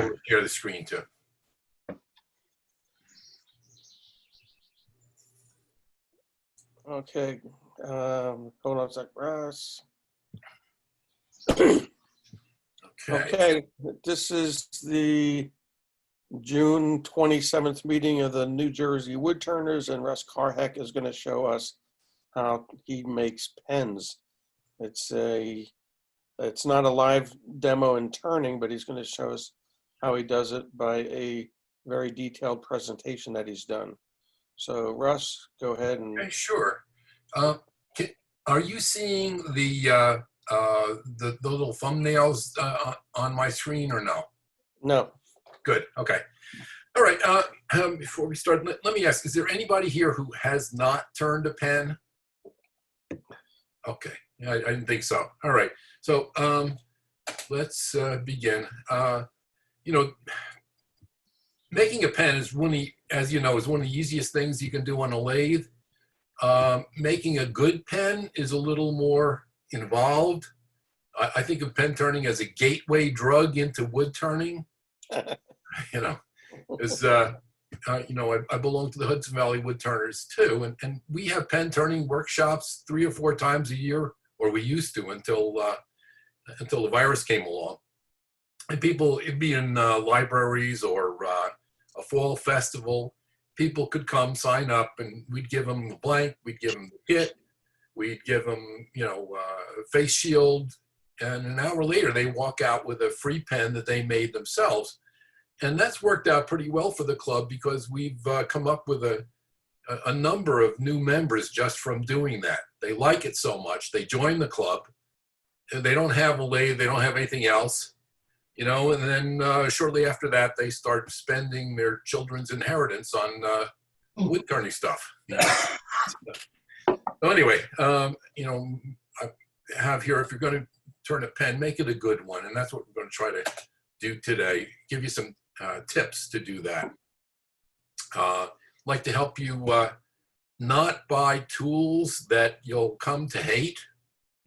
I'll share the screen too. Okay. Hold on a sec, Russ. Okay. Okay, this is the June 27th meeting of the New Jersey Woodturners, and Russ Karkheck is going to show us how he makes pens. It's not a live demo in turning, but he's going to show us how he does it by a very detailed presentation that he's done. So Russ, go ahead and. Okay, sure. Are you seeing the little thumbnails on my screen or no? No. Good. Okay. All right. Before we start, let me ask: is there anybody here who has not turned a pen? Okay. Yeah, I didn't think so. All right. So let's begin. You know, making a pen is as you know, is one of the easiest things you can do on a lathe. Making a good pen is a little more involved. I think of pen turning as a gateway drug into wood turning. You know, as you know, I belong to the Hudson Valley Woodturners too, and we have pen turning workshops 3 or 4 times a year, or we used to until the virus came along. And people, it'd be in libraries or a fall festival. People could come sign up, and we'd give them the blank, we'd give them the kit, we'd give them, you know, a face shield, and an hour later they walk out with a free pen that they made themselves. And that's worked out pretty well for the club because we've come up with a number of new members just from doing that. They like it so much, they join the club, and they don't have a lathe, they don't have anything else. You know, and then shortly after that, they start spending their children's inheritance on wood turning stuff. So anyway, you know, I have here, if you're going to turn a pen, make it a good one. And that's what we're going to try to do today. Give you some tips to do that. Like to help you not buy tools that you'll come to hate,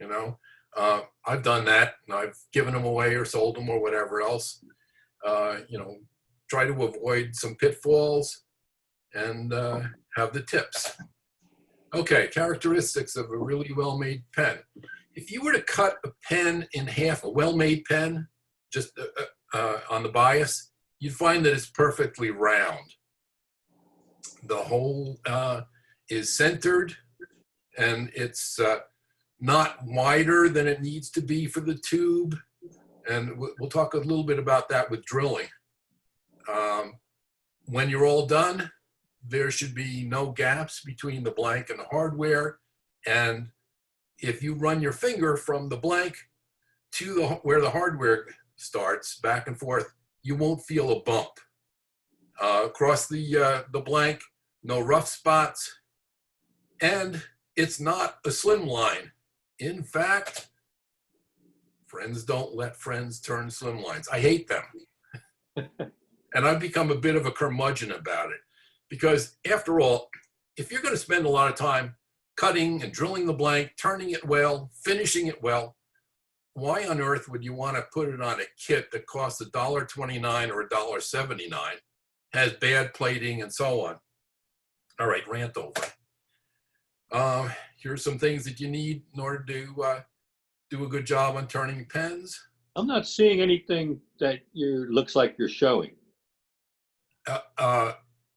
you know. I've done that, and I've given them away or sold them or whatever else. You know, try to avoid some pitfalls and have the tips. Okay, characteristics of a really well-made pen. If you were to cut a pen in half, a well-made pen, just on the bias, you'd find that it's perfectly round. The hole is centered, and it's not wider than it needs to be for the tube. And we'll talk a little bit about that with drilling. When you're all done, there should be no gaps between the blank and the hardware. And if you run your finger from the blank to where the hardware starts, back and forth, you won't feel a bump. Across the blank, no rough spots. And it's not a slim line. In fact, friends don't let friends turn slim lines. I hate them. And I've become a bit of a curmudgeon about it. Because after all, if you're going to spend a lot of time cutting and drilling the blank, turning it well, finishing it well, why on earth would you want to put it on a kit that costs $1.29 or $1.79, has bad plating and so on? All right, rant over. Here's some things that you need in order to do a good job on turning pens. I'm not seeing anything that looks like you're showing.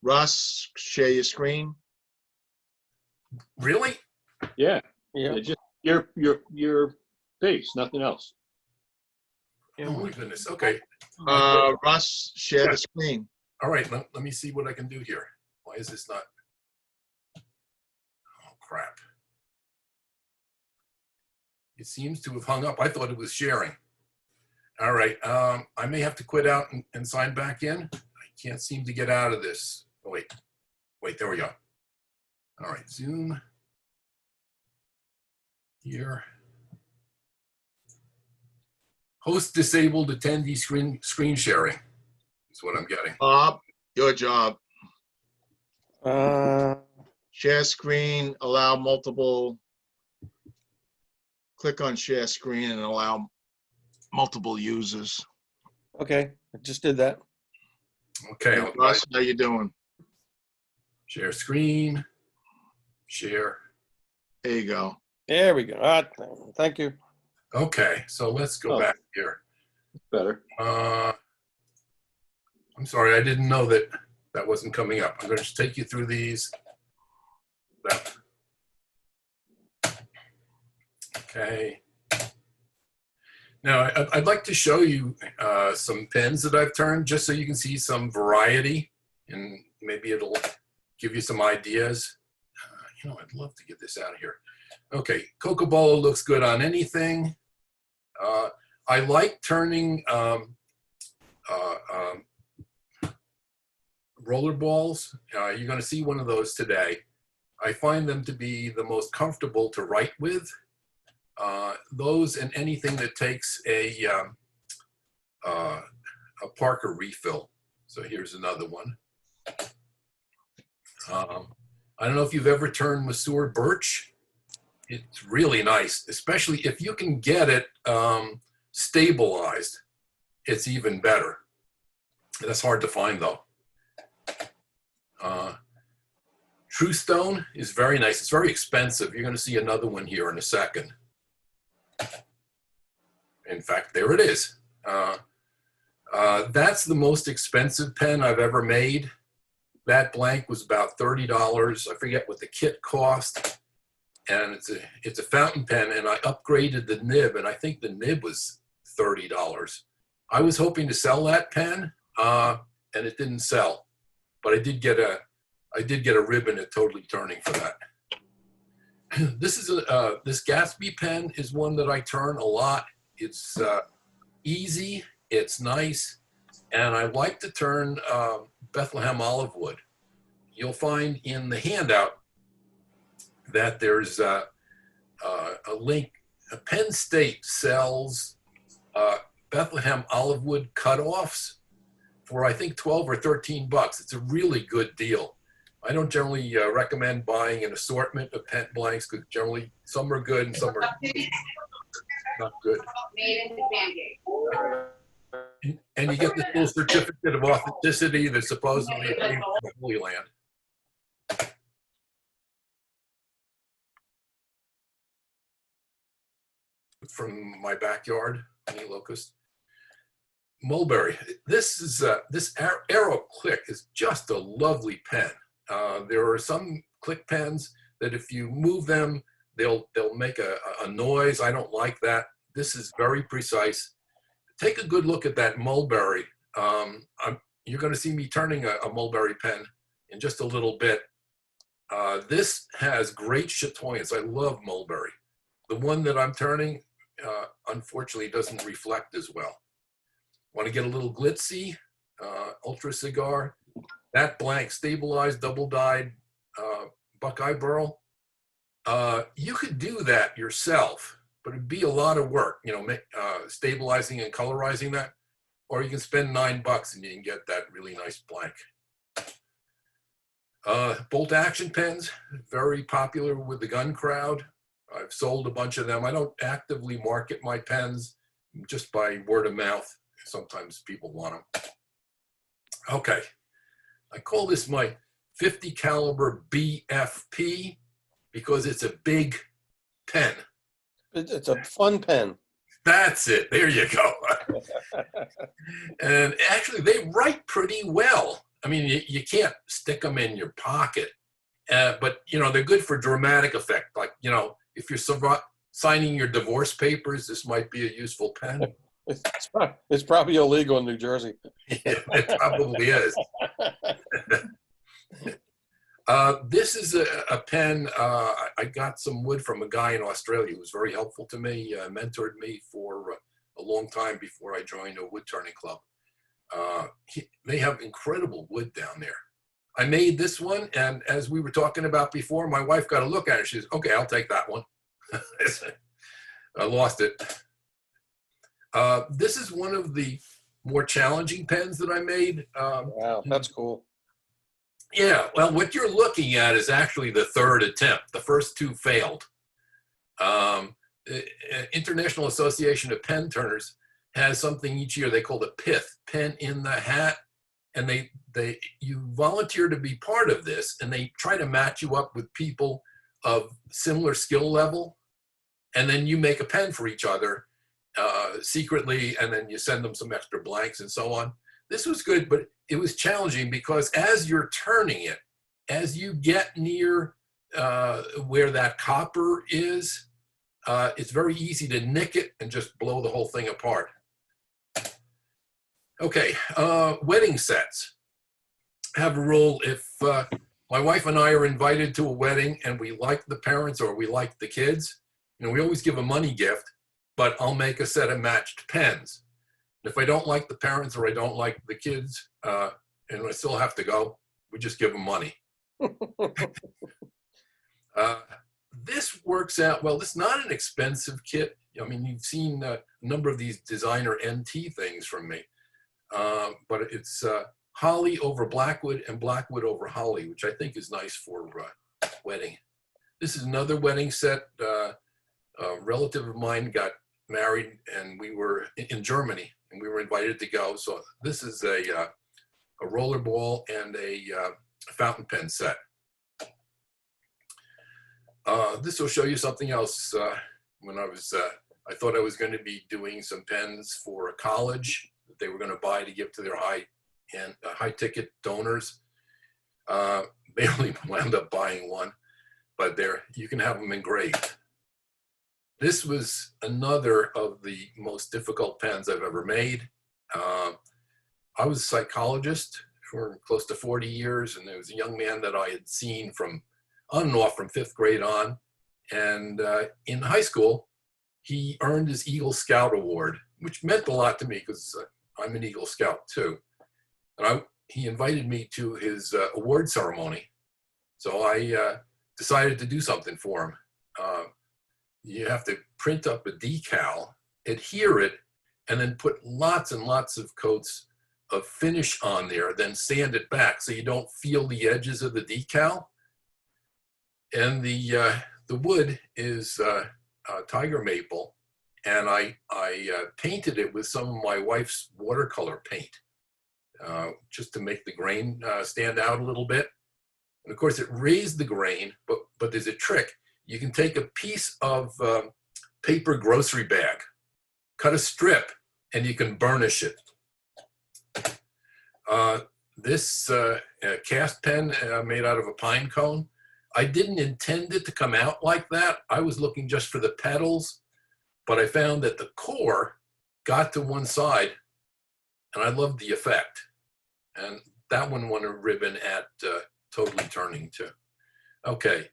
Russ, share your screen. Really? Yeah. Yeah. Just your face, nothing else. Oh my goodness. Okay. Russ, share the screen. All right. Let me see what I can do here. Why is this not? Oh crap. It seems to have hung up. I thought it was sharing. All right. I may have to quit out and sign back in. I can't seem to get out of this. Oh, wait, there we go. All right, Zoom. Here. Host disabled attendee screen sharing is what I'm getting. Bob, your job. Uh, Share screen, allow multiple. Click on share screen and allow multiple users. okay. I just did that. Okay, Hey, I'll Russ, how you doing? share screen, share. There you go. There we go. Thank you. Okay, so let's go Oh. back here. Better. I'm sorry, I didn't know that that wasn't coming up. I'm going to just take you through these. That. Okay. Now, I'd like to show you some pens that I've turned just so you can see some variety, and maybe it'll give you some ideas. I'd love to get this out of here. Okay, Coca-Cola looks good on anything. I like turning roller balls. You're going to see one of those today. I find them to be the most comfortable to write with. Those and anything that takes a Parker refill. So here's another one. I don't know if you've ever turned Masseur birch. It's really nice, especially if you can get it stabilized. It's even better. That's hard to find though. True Stone is very nice. It's very expensive. You're going to see another one here in a second. In fact, there it is. That's the most expensive pen I've ever made. That blank was about $30. I forget what the kit cost. And it's a fountain pen, and I upgraded the nib, and I think the nib was $30. I was hoping to sell that pen, and it didn't sell. But I did get a ribbon at Totally Turning for that. This is this Gatsby pen is one that I turn a lot. It's easy, it's nice, and I like to turn Bethlehem olive wood. You'll find in the handout that there's a link. Penn State sells Bethlehem olive wood cutoffs for I think 12 or 13 bucks. It's a really good deal. I don't generally recommend buying an assortment of pen blanks because generally some are good and some are not good. And you get this little certificate of authenticity that supposedly came from the Holy Land. From my backyard, honey locust. Mulberry. This is this Arrow Click is just a lovely pen. There are some click pens that if you move them, they'll make a noise. I don't like that. This is very precise. Take a good look at that Mulberry. You're going to see me turning a Mulberry pen in just a little bit. This has great chatoyance. I love Mulberry. The one that I'm turning, unfortunately, doesn't reflect as well. Want to get a little glitzy, Ultra Cigar. That blank stabilized, double-dyed Buckeye Burl. You could do that yourself, but it'd be a lot of work, stabilizing and colorizing that. Or you can spend $9 and you can get that really nice blank. Bolt action pens, very popular with the gun crowd. I've sold a bunch of them. I don't actively market my pens, just by word of mouth. Sometimes people want them. Okay, I call this my 50 caliber BFP because it's a big pen. It's a fun pen. That's it. There you go. And actually, they write pretty well. I mean, you can't stick them in your pocket, but they're good for dramatic effect. Like if you're signing your divorce papers, this might be a useful pen. It's probably illegal in New Jersey. It probably is. This is a pen. I got some wood from a guy in Australia who was very helpful to me, mentored me for a long time before I joined a wood turning club. They have incredible wood down there. I made this one, and as we were talking about before, my wife got a look at it. She says, "Okay, I'll take that one." I lost it. This is one of the more challenging pens that I made. Wow, that's cool. Yeah, well, what you're looking at is actually the third attempt. The first two failed. International Association of Pen Turners has something each year they call the PITH, pen in the hat, and you volunteer to be part of this, and they try to match you up with people of similar skill level, and then you make a pen for each other secretly, and then you send them some extra blanks and so on. This was good, but it was challenging because as you're turning it, as you get near where that copper is, it's very easy to nick it and just blow the whole thing apart. Okay, wedding sets have a rule. If my wife and I are invited to a wedding and we like the parents or we like the kids, we always give a money gift, but I'll make a set of matched pens. If I don't like the parents or I don't like the kids, and I still have to go, we just give them money. This works out well. This is not an expensive kit. I mean, you've seen a number of these designer NT things from me, but it's holly over blackwood and blackwood over holly, which I think is nice for wedding. This is another wedding set. A relative of mine got married and we were in Germany and we were invited to go. So this is a roller ball and a fountain pen set. This will show you something else. When I thought I was going to be doing some pens for a college that they were going to buy to give to their high ticket donors. They only wound up buying one, but you can have them engraved. This was another of the most difficult pens I've ever made. I was a psychologist for close to 40 years, and there was a young man that I had seen from on and off from 5th grade on. And in high school, he earned his Eagle Scout Award, which meant a lot to me because I'm an Eagle Scout too. And he invited me to his award ceremony. So I decided to do something for him. You have to print up a decal, adhere it, and then put lots and lots of coats of finish on there, then sand it back so you don't feel the edges of the decal. And the wood is tiger maple, and I painted it with some of my wife's watercolor paint, just to make the grain stand out a little bit. And of course, it raised the grain, but there's a trick. You can take a piece of paper grocery bag, cut a strip, and you can burnish it. This cast pen made out of a pine cone, I didn't intend it to come out like that. I was looking just for the petals, but I found that the core got to one side, and I loved the effect. And that one won a ribbon at Totally Turning too. Okay.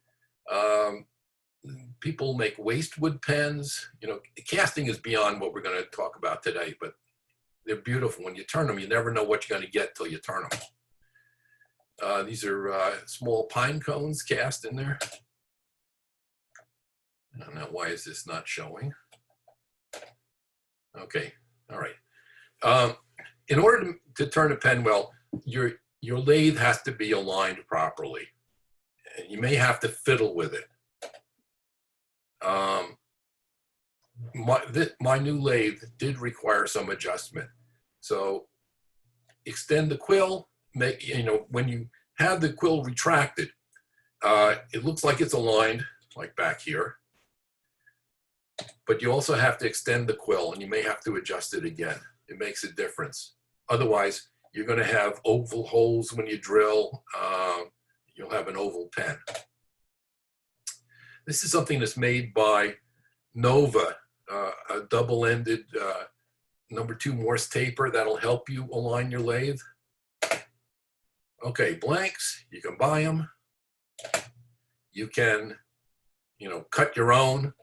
People make waste wood pens. Casting is beyond what we're going to talk about today, but they're beautiful. When you turn them, you never know what you're going to get till you turn them. These are small pine cones cast in there. I don't know, why is this not showing? Okay, all right. In order to turn a pen well, your lathe has to be aligned properly. You may have to fiddle with it. My new lathe did require some adjustment. So extend the quill, when you have the quill retracted, it looks like it's aligned, like back here. But you also have to extend the quill, and you may have to adjust it again. It makes a difference. Otherwise, you're going to have oval holes when you drill. You'll have an oval pen. This is something that's made by Nova, a double-ended #2 Morse taper that'll help you align your lathe. Okay, blanks, you can buy them. You can, cut your own.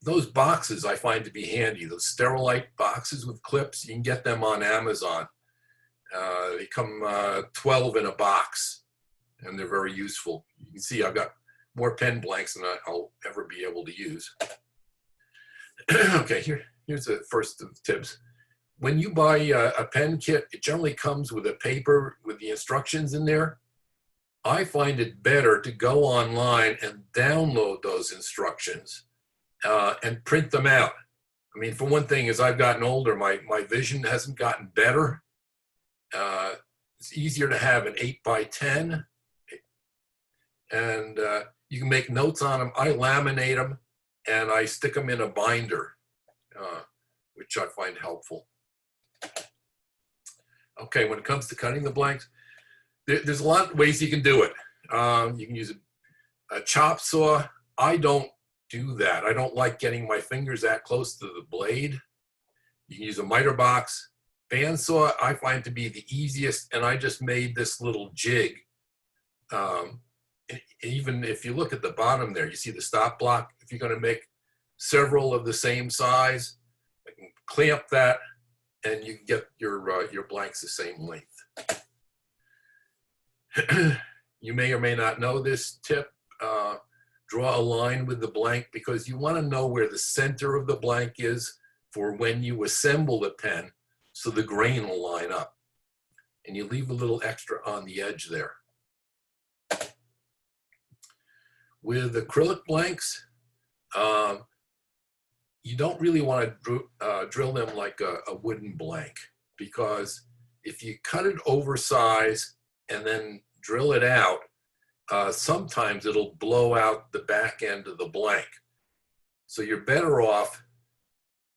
Those boxes I find to be handy, those Sterilite boxes with clips, you can get them on Amazon. They come 12 in a box, and they're very useful. You can see I've got more pen blanks than I'll ever be able to use. Okay, here's the first of the tips. When you buy a pen kit, it generally comes with a paper with the instructions in there. I find it better to go online and download those instructions and print them out. I mean, for one thing, as I've gotten older, my vision hasn't gotten better. It's easier to have an 8x10, and you can make notes on them. I laminate them, and I stick them in a binder, which I find helpful. Okay, when it comes to cutting the blanks, there's a lot of ways you can do it. You can use a chop saw. I don't do that. I don't like getting my fingers that close to the blade. You can use a miter box. Bandsaw I find to be the easiest, and I just made this little jig. Even if you look at the bottom there, you see the stop block. If you're going to make several of the same size, I can clamp that, and you can get your blanks the same length. You may or may not know this tip. Draw a line with the blank, because you want to know where the center of the blank is for when you assemble the pen, so the grain will line up. And you leave a little extra on the edge there. With acrylic blanks, you don't really want to drill them like a wooden blank, because if you cut it oversized and then drill it out, sometimes it'll blow out the back end of the blank. So you're better off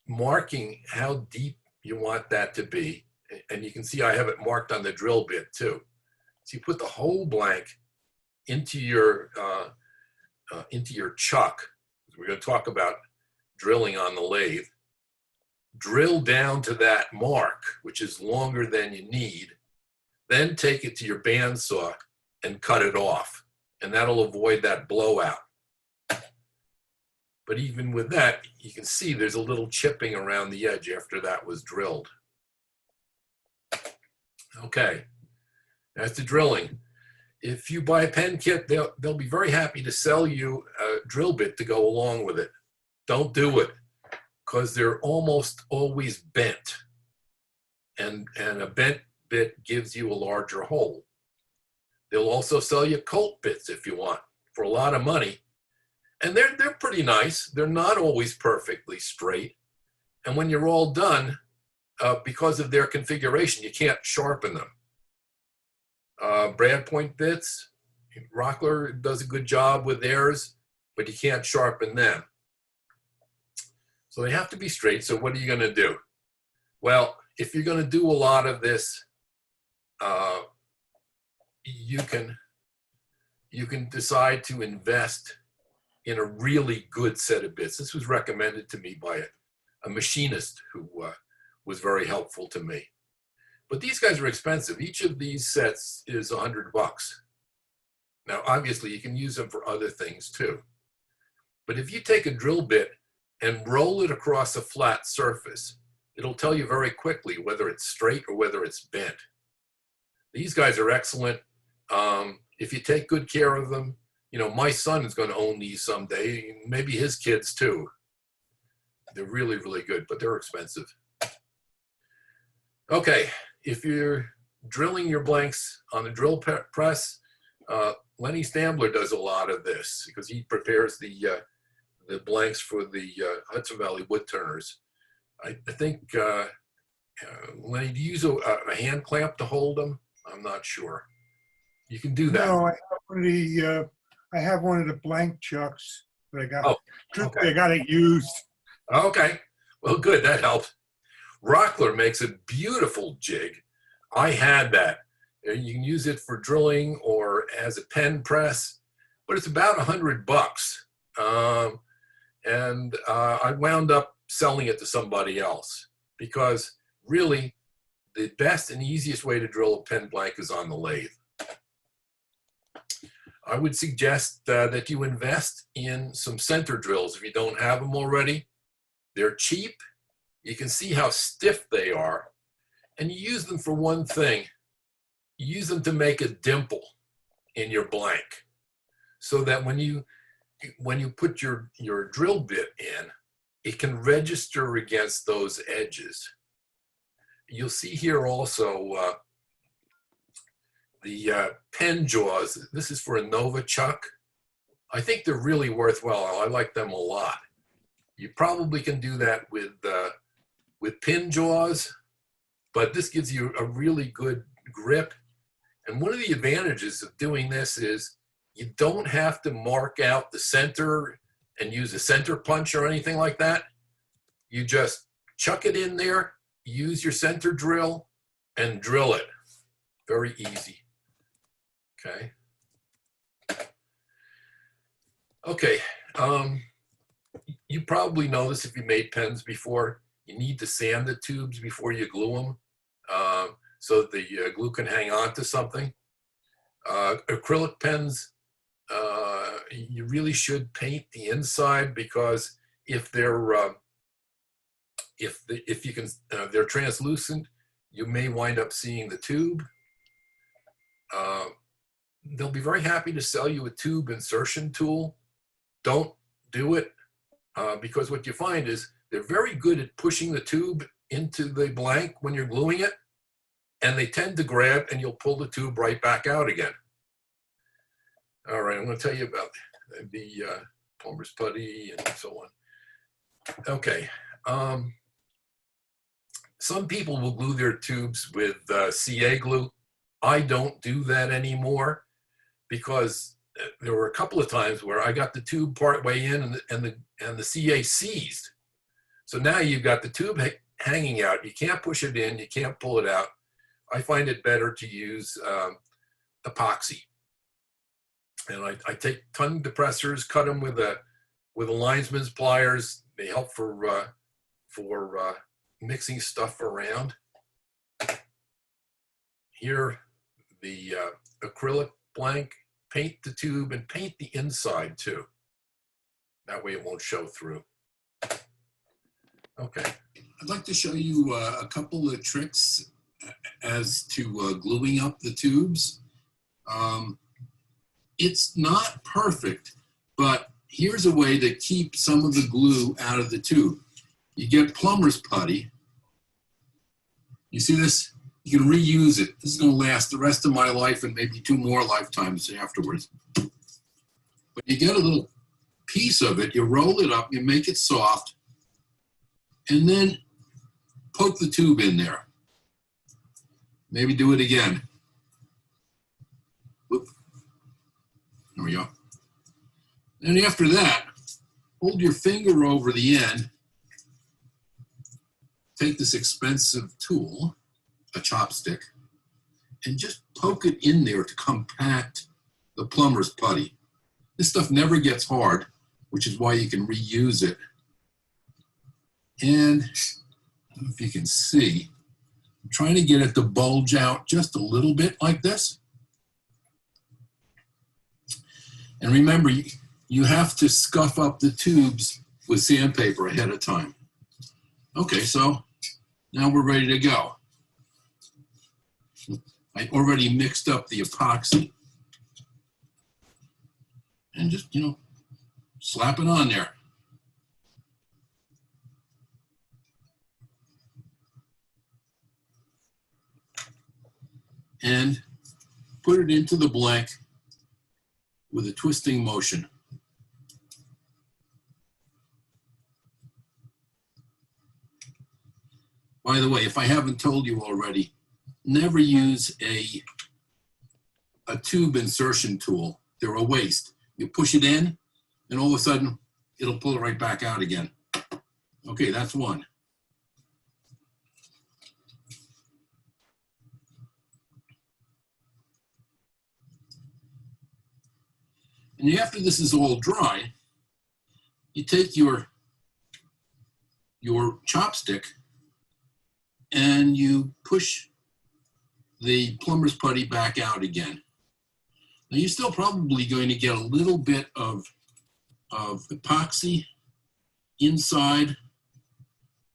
marking how deep you want that to be. And you can see I have it marked on the drill bit too. So you put the whole blank into your chuck. We're going to talk about drilling on the lathe. Drill down to that mark, which is longer than you need. Then take it to your bandsaw and cut it off. And that'll avoid that blowout. But even with that, you can see there's a little chipping around the edge after that was drilled. Okay, as to drilling. If you buy a pen kit, they'll be very happy to sell you a drill bit to go along with it. Don't do it, because they're almost always bent. And a bent bit gives you a larger hole. They'll also sell you Colt bits if you want, for a lot of money. And they're pretty nice. They're not always perfectly straight. And when you're all done, because of their configuration, you can't sharpen them. Brad point bits, Rockler does a good job with theirs, but you can't sharpen them. So they have to be straight. So what are you going to do? Well, if you're going to do a lot of this, you can decide to invest in a really good set of bits. This was recommended to me by a machinist who was very helpful to me. But these guys are expensive. Each of these sets is $100. Now, obviously, you can use them for other things too. But if you take a drill bit and roll it across a flat surface, it'll tell you very quickly whether it's straight or whether it's bent. These guys are excellent. If you take good care of them, you know, my son is going to own these someday, maybe his kids too. They're really, really good, but they're expensive. Okay, if you're drilling your blanks on a drill press, Lenny Stambler does a lot of this because he prepares the blanks for the Hudson Valley Woodturners. I think, Lenny, do you use a hand clamp to hold them? I'm not sure. You can do that. No, I have one of the blank chucks, but I got okay. I got it used. Okay, well, good, that helps. Rockler makes a beautiful jig. I had that. You can use it for drilling or as a pen press, but it's about $100. And I wound up selling it to somebody else because really the best and easiest way to drill a pen blank is on the lathe. I would suggest that you invest in some center drills if you don't have them already. They're cheap. You can see how stiff they are. And you use them for one thing. You use them to make a dimple in your blank so that when you put your drill bit in, it can register against those edges. You'll see here also the pen jaws. This is for a Nova chuck. I think they're really worthwhile. I like them a lot. You probably can do that with pin jaws, but this gives you a really good grip. And one of the advantages of doing this is you don't have to mark out the center and use a center punch or anything like that. You just chuck it in there, use your center drill, and drill it. Very easy. Okay. Okay. You probably know this if you made pens before. You need to sand the tubes before you glue them so that the glue can hang on to something. Acrylic pens, you really should paint the inside, because if they're they're translucent, you may wind up seeing the tube. They'll be very happy to sell you a tube insertion tool. Don't do it, because what you find is they're very good at pushing the tube into the blank when you're gluing it, and they tend to grab and you'll pull the tube right back out again. All right, I'm going to tell you about the plumber's putty and so on. Okay. Some people will glue their tubes with CA glue. I don't do that anymore, because there were a couple of times where I got the tube part way in and the CA seized. So now you've got the tube hanging out. You can't push it in. You can't pull it out. I find it better to use epoxy. And I take tongue depressors, cut them with a linesman's pliers. They help for mixing stuff around. Here, the acrylic blank, paint the tube and paint the inside too. That way it won't show through. Okay. I'd like to show you a couple of tricks as to gluing up the tubes. It's not perfect, but here's a way to keep some of the glue out of the tube. You get plumber's putty. You see this? You can reuse it. This is going to last the rest of my life and maybe 2 more lifetimes afterwards. But you get a little piece of it, you roll it up, you make it soft, and then poke the tube in there. Maybe do it again. Whoop. There we go. And after that, hold your finger over the end. Take this expensive tool, a chopstick, and just poke it in there to compact the plumber's putty. This stuff never gets hard, which is why you can reuse it. And I don't know if you can see, I'm trying to get it to bulge out just a little bit like this. And remember, you have to scuff up the tubes with sandpaper ahead of time. Okay, so now we're ready to go. I already mixed up the epoxy. And just, slap it on there. And put it into the blank with a twisting motion. By the way, if I haven't told you already, never use a tube insertion tool. They're a waste. You push it in, and all of a sudden, it'll pull it right back out again. Okay, that's one. And after this is all dry, you take your chopstick and you push the plumber's putty back out again. Now you're still probably going to get a little bit of epoxy inside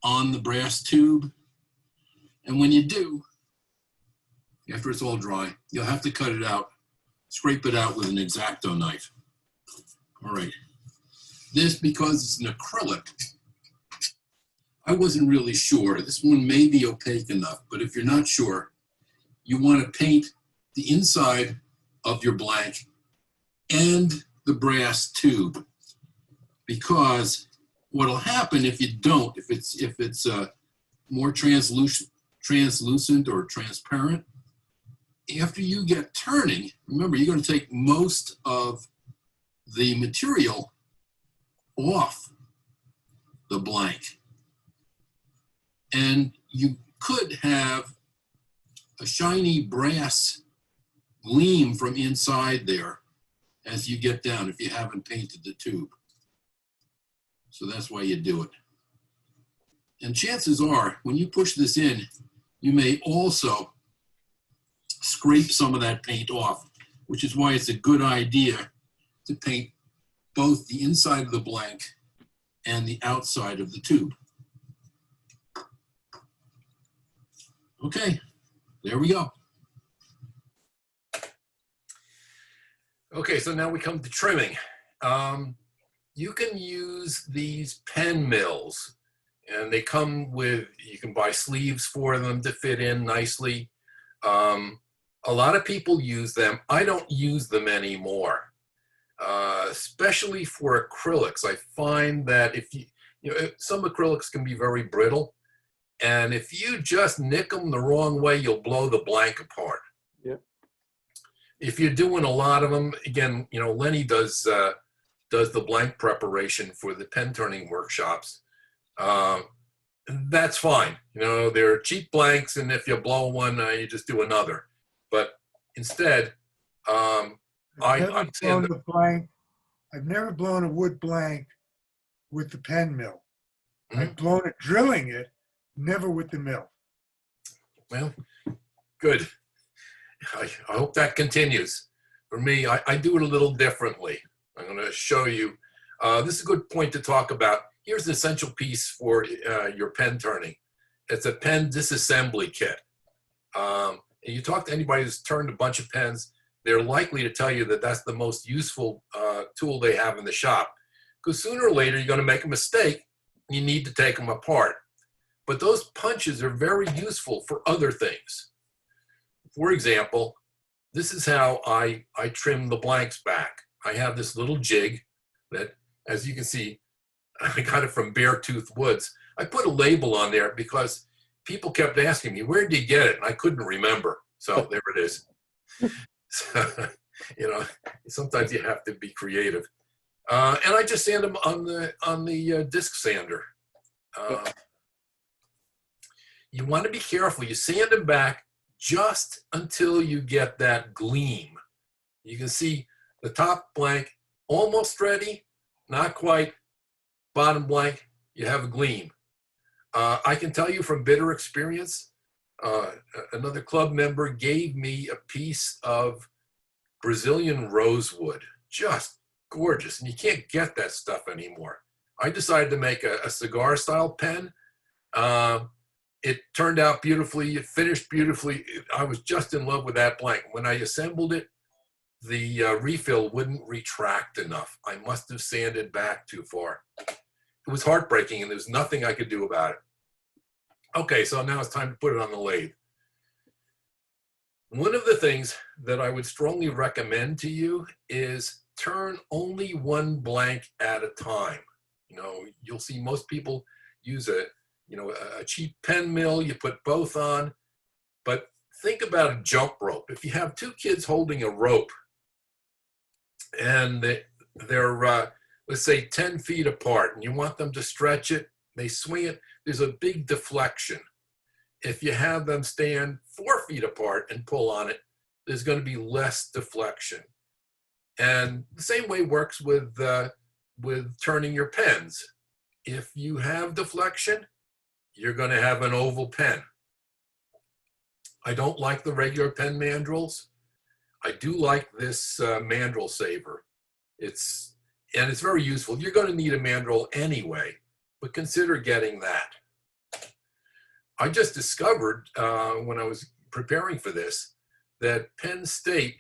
on the brass tube. And when you do, after it's all dry, you'll have to cut it out, scrape it out with an X-Acto knife. All right. This, because it's an acrylic, I wasn't really sure. This one may be opaque enough, but if you're not sure, you want to paint the inside of your blank and the brass tube, because what'll happen if you don't, if it's more translucent or transparent, after you get turning, remember, you're going to take most of the material off the blank. And you could have a shiny brass gleam from inside there as you get down if you haven't painted the tube. So that's why you do it. And chances are, when you push this in, you may also scrape some of that paint off, which is why it's a good idea to paint both the inside of the blank and the outside of the tube. Okay, there we go. Okay, so now we come to trimming. You can use these pen mills, and they come with, you can buy sleeves for them to fit in nicely. A lot of people use them. I don't use them anymore, especially for acrylics. I find that if some acrylics can be very brittle, and if you just nick them the wrong way, you'll blow the blank apart. Yep. If you're doing a lot of them, again, Lenny does the blank preparation for the pen turning workshops. That's fine. They're cheap blanks, and if you blow one, you just do another. But instead, I've never blown a wood blank with the pen mill. I've blown it drilling it, never with the mill. Well, good. I hope that continues. For me, I do it a little differently. I'm going to show you. This is a good point to talk about. Here's an essential piece for your pen turning. It's a pen disassembly kit. And you talk to anybody who's turned a bunch of pens, they're likely to tell you that that's the most useful tool they have in the shop. Because sooner or later, you're going to make a mistake, and you need to take them apart. But those punches are very useful for other things. For example, this is how I trim the blanks back. I have this little jig that, as you can see, I got it from Beartooth Woods. I put a label on there because people kept asking me, where did you get it? And I couldn't remember. So there it is. So, sometimes you have to be creative. And I just sand them on the disc sander. You want to be careful. You sand them back just until you get that gleam. You can see the top blank almost ready, not quite. Bottom blank, you have a gleam. I can tell you from bitter experience, another club member gave me a piece of Brazilian rosewood, just gorgeous, and you can't get that stuff anymore. I decided to make a cigar style pen. It turned out beautifully, it finished beautifully. I was just in love with that blank. When I assembled it, the refill wouldn't retract enough. I must have sanded back too far. It was heartbreaking, and there's nothing I could do about it. Okay, so now it's time to put it on the lathe. One of the things that I would strongly recommend to you is turn only one blank at a time. You'll see most people use a cheap pen mill, you put both on, but think about a jump rope. If you have two kids holding a rope and they're let's say 10 feet apart, and you want them to stretch it, they swing it, there's a big deflection. If you have them stand 4 feet apart and pull on it, there's going to be less deflection. And the same way works with turning your pens. If you have deflection, you're going to have an oval pen. I don't like the regular pen mandrels. I do like this mandrel saver. It's very useful. You're going to need a mandrel anyway, but consider getting that. I just discovered when I was preparing for this that Penn State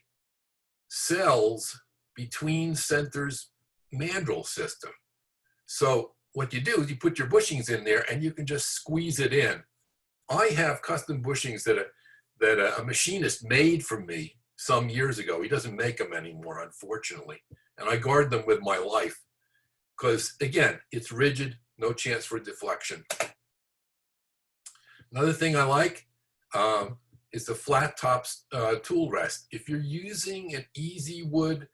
sells Between Centers mandrel system. So what you do is you put your bushings in there and you can just squeeze it in. I have custom bushings that a machinist made for me some years ago. He doesn't make them anymore, unfortunately. And I guard them with my life because again, it's rigid, no chance for deflection. Another thing I like is the flat top tool rest. If you're using an easy wood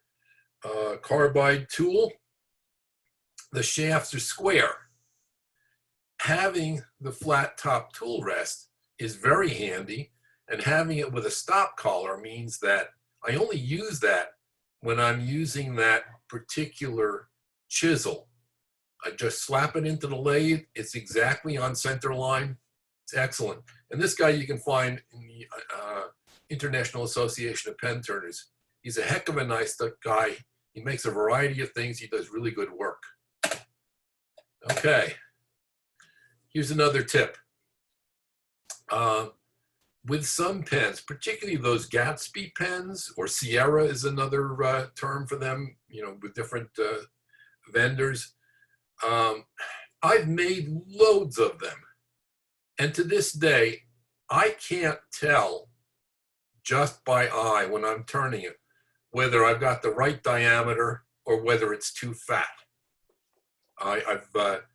carbide tool, the shafts are square. Having the flat top tool rest is very handy, and having it with a stop collar means that I only use that when I'm using that particular chisel. I just slap it into the lathe. It's exactly on center line. It's excellent. And this guy you can find in the International Association of Pen Turners. He's a heck of a nice guy. He makes a variety of things. He does really good work. Okay. Here's another tip. With some pens, particularly those Gatsby pens, or Sierra is another term for them, you know, with different vendors. I've made loads of them. And to this day, I can't tell just by eye when I'm turning it whether I've got the right diameter or whether it's too fat. I've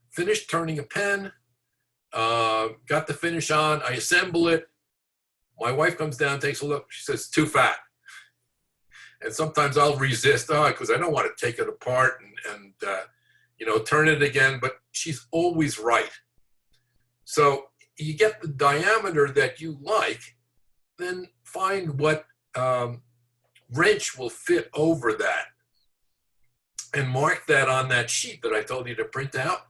finished turning a pen, got the finish on, I assemble it. My wife comes down, takes a look, she says, too fat. And sometimes I'll resist, because I don't want to take it apart and you know, turn it again, but she's always right. So you get the diameter that you like, then find what wrench will fit over that and mark that on that sheet that I told you to print out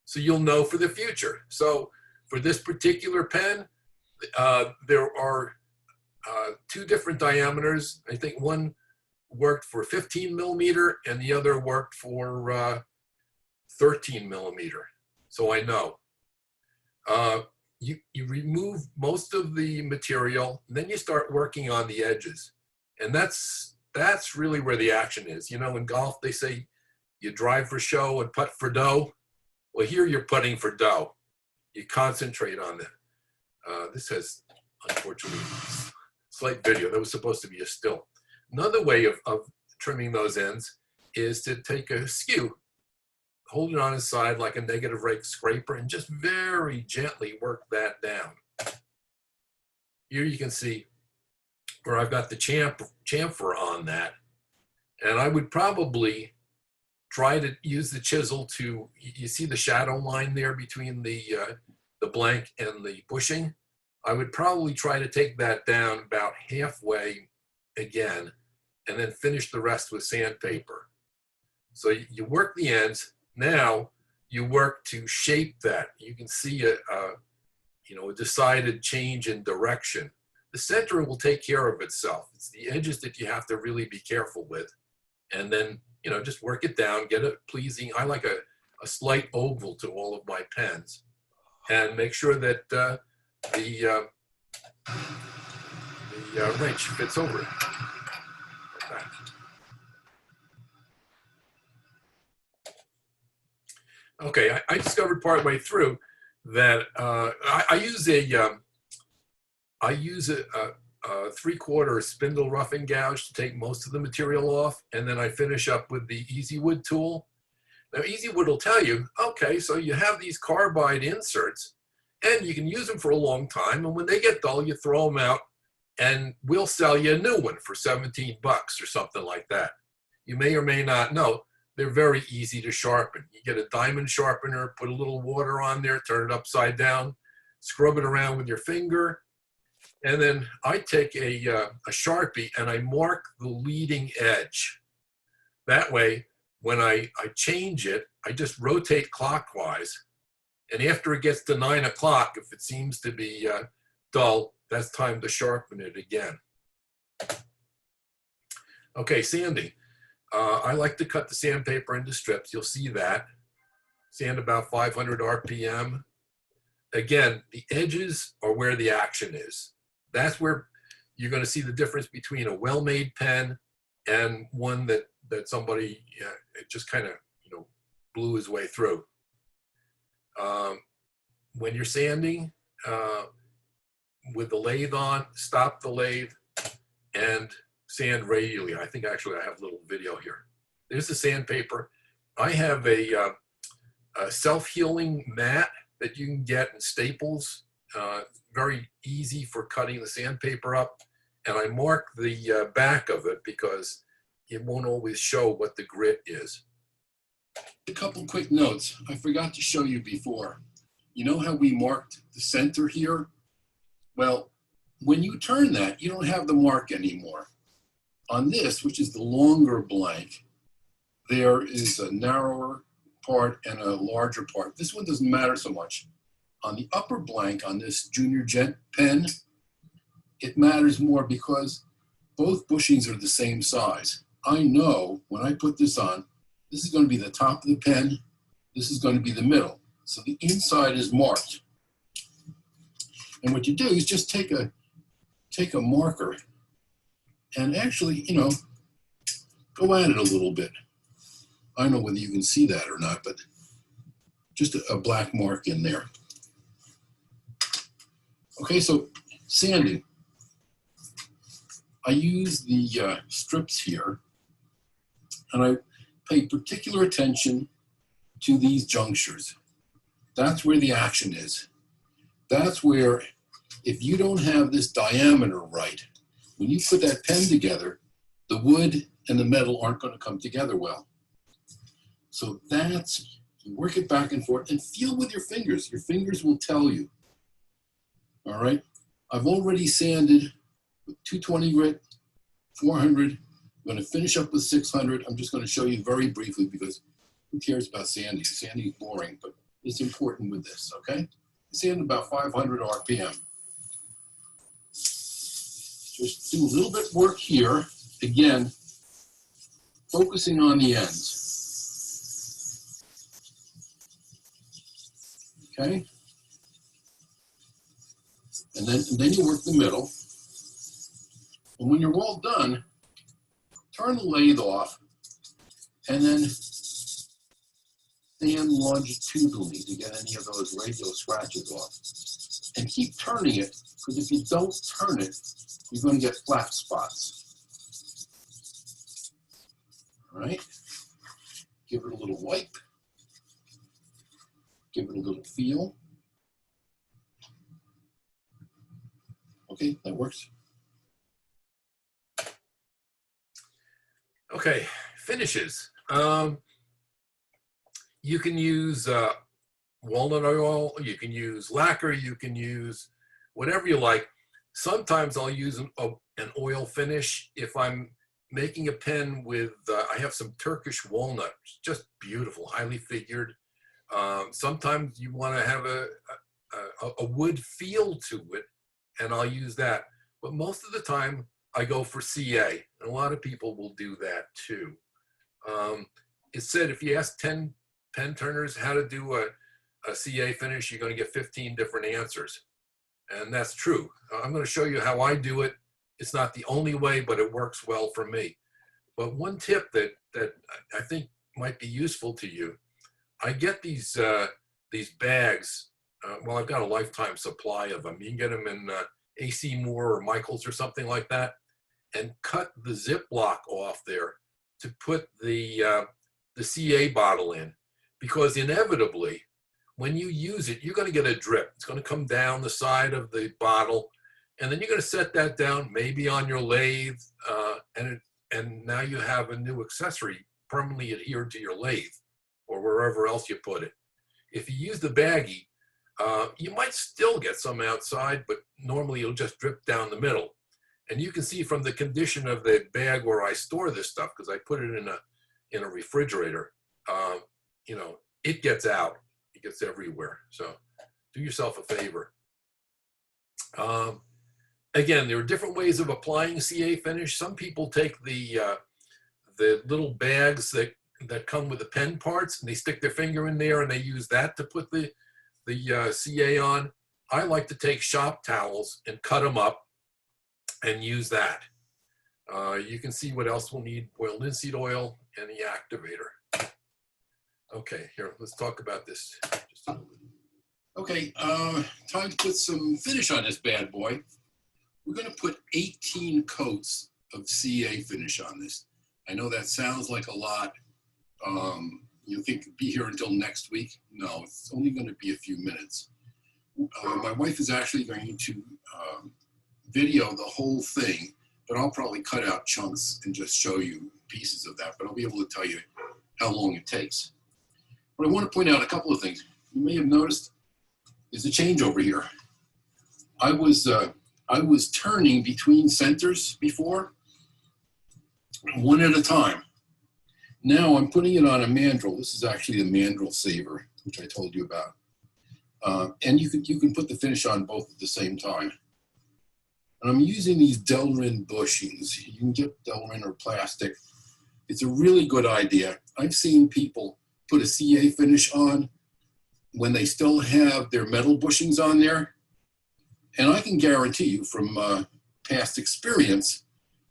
so you'll know for the future. So for this particular pen, there are two different diameters. I think one worked for 15 millimeter and the other worked for 13 millimeter. So I know. You remove most of the material, and then you start working on the edges. And that's really where the action is. You know, in golf, they say you drive for show and putt for dough. Well, here you're putting for dough. You concentrate on that. This has, unfortunately, slight video. That was supposed to be a still. Another way of trimming those ends is to take a skew, hold it on its side like a negative rake scraper, and just very gently work that down. Here you can see where I've got the chamfer on that. And I would probably try to use the chisel to, you see the shadow line there between the blank and the bushing? I would probably try to take that down about halfway again, and then finish the rest with sandpaper. So you work the ends. Now you work to shape that. You can see a decided change in direction. The center will take care of itself. It's the edges that you have to really be careful with. And then, you know, just work it down, get it pleasing. I like a slight oval to all of my pens, and make sure that the wrench fits over it. Like that. Okay, I discovered partway through that I use a 3/4 spindle roughing gouge to take most of the material off, and then I finish up with the Easy Wood tool. Now, Easy Wood will tell you, okay, so you have these carbide inserts, and you can use them for a long time, and when they get dull, you throw them out, and we'll sell you a new one for 17 bucks or something like that. You may or may not know, they're very easy to sharpen. You get a diamond sharpener, put a little water on there, turn it upside down, scrub it around with your finger, and then I take a Sharpie and I mark the leading edge. That way, when I change it, I just rotate clockwise. And after it gets to 9 o'clock, if it seems to be dull, that's time to sharpen it again. Okay, sanding. I like to cut the sandpaper into strips. You'll see that. Sand about 500 RPM. Again, the edges are where the action is. That's where you're going to see the difference between a well-made pen and one that somebody just kind of, you know, blew his way through. When you're sanding with the lathe on, stop the lathe and sand radially. I think actually I have a little video here. There's the sandpaper. I have a self-healing mat that you can get in Staples. Very easy for cutting the sandpaper up. And I mark the back of it because it won't always show what the grit is. A couple quick notes. I forgot to show you before. You know how we marked the center here? Well, when you turn that, you don't have the mark anymore. On this, which is the longer blank, there is a narrower part and a larger part. This one doesn't matter so much. On the upper blank on this Junior Gent pen, it matters more because both bushings are the same size. I know when I put this on, this is going to be the top of the pen, this is going to be the middle. So the inside is marked. And what you do is just take a marker and actually, you know, go at it a little bit. I don't know whether you can see that or not, but just a black mark in there. Okay, so sanding. I use the strips here, and I pay particular attention to these junctures. That's where the action is. That's where, if you don't have this diameter right, when you put that pen together, the wood and the metal aren't going to come together well. So that's, you work it back and forth and feel with your fingers. Your fingers will tell you. All right. I've already sanded with 220 grit, 400. I'm going to finish up with 600. I'm just going to show you very briefly because who cares about sanding? Sanding is boring, but it's important with this, okay? Sand about 500 RPM. Just do a little bit work here. Again, focusing on the ends. Okay? And then you work the middle. And when you're all done, turn the lathe off and then stand longitudinally to get any of those radial scratches off. And keep turning it, because if you don't turn it, you're going to get flat spots. All right? Give it a little wipe. Give it a little feel. Okay, that works. Okay, finishes. You can use walnut oil, you can use lacquer, you can use whatever you like. Sometimes I'll use an oil finish if I'm making a pen with, I have some Turkish walnut, just beautiful, highly figured. Sometimes you want to have a wood feel to it, and I'll use that. But most of the time, I go for CA, and a lot of people will do that too. It said if you ask 10 pen turners how to do a CA finish, you're going to get 15 different answers. And that's true. I'm going to show you how I do it. It's not the only way, but it works well for me. But one tip that I think might be useful to you, I get these bags. Well, I've got a lifetime supply of them. You can get them in AC Moore or Michaels or something like that, and cut the Ziploc off there to put the CA bottle in, because inevitably, when you use it, you're going to get a drip. It's going to come down the side of the bottle, and then you're going to set that down maybe on your lathe, and now you have a new accessory permanently adhered to your lathe or wherever else you put it. If you use the baggie, you might still get some outside, but normally it'll just drip down the middle. And you can see from the condition of the bag where I store this stuff, because I put it in a refrigerator, you know, it gets out. It gets everywhere. So do yourself a favor. Again, there are different ways of applying CA finish. Some people take the little bags that come with the pen parts, and they stick their finger in there and they use that to put the CA on. I like to take shop towels and cut them up and use that. You can see what else we'll need: boiled linseed oil and the activator. Okay, here, let's talk about this just a little bit. Okay, time to put some finish on this bad boy. We're going to put 18 coats of CA finish on this. I know that sounds like a lot, You think it'll be here until next week? No, it's only going to be a few minutes. My wife is actually going to video the whole thing, but I'll probably cut out chunks and just show you pieces of that, but I'll be able to tell you how long it takes. But I want to point out a couple of things. You may have noticed there's a change over here. I was turning between centers before, one at a time. Now I'm putting it on a mandrel. This is actually the mandrel saver, which I told you about. And you can put the finish on both at the same time. And I'm using these Delrin bushings. You can get Delrin or plastic. It's a really good idea. I've seen people put a CA finish on when they still have their metal bushings on there. And I can guarantee you from past experience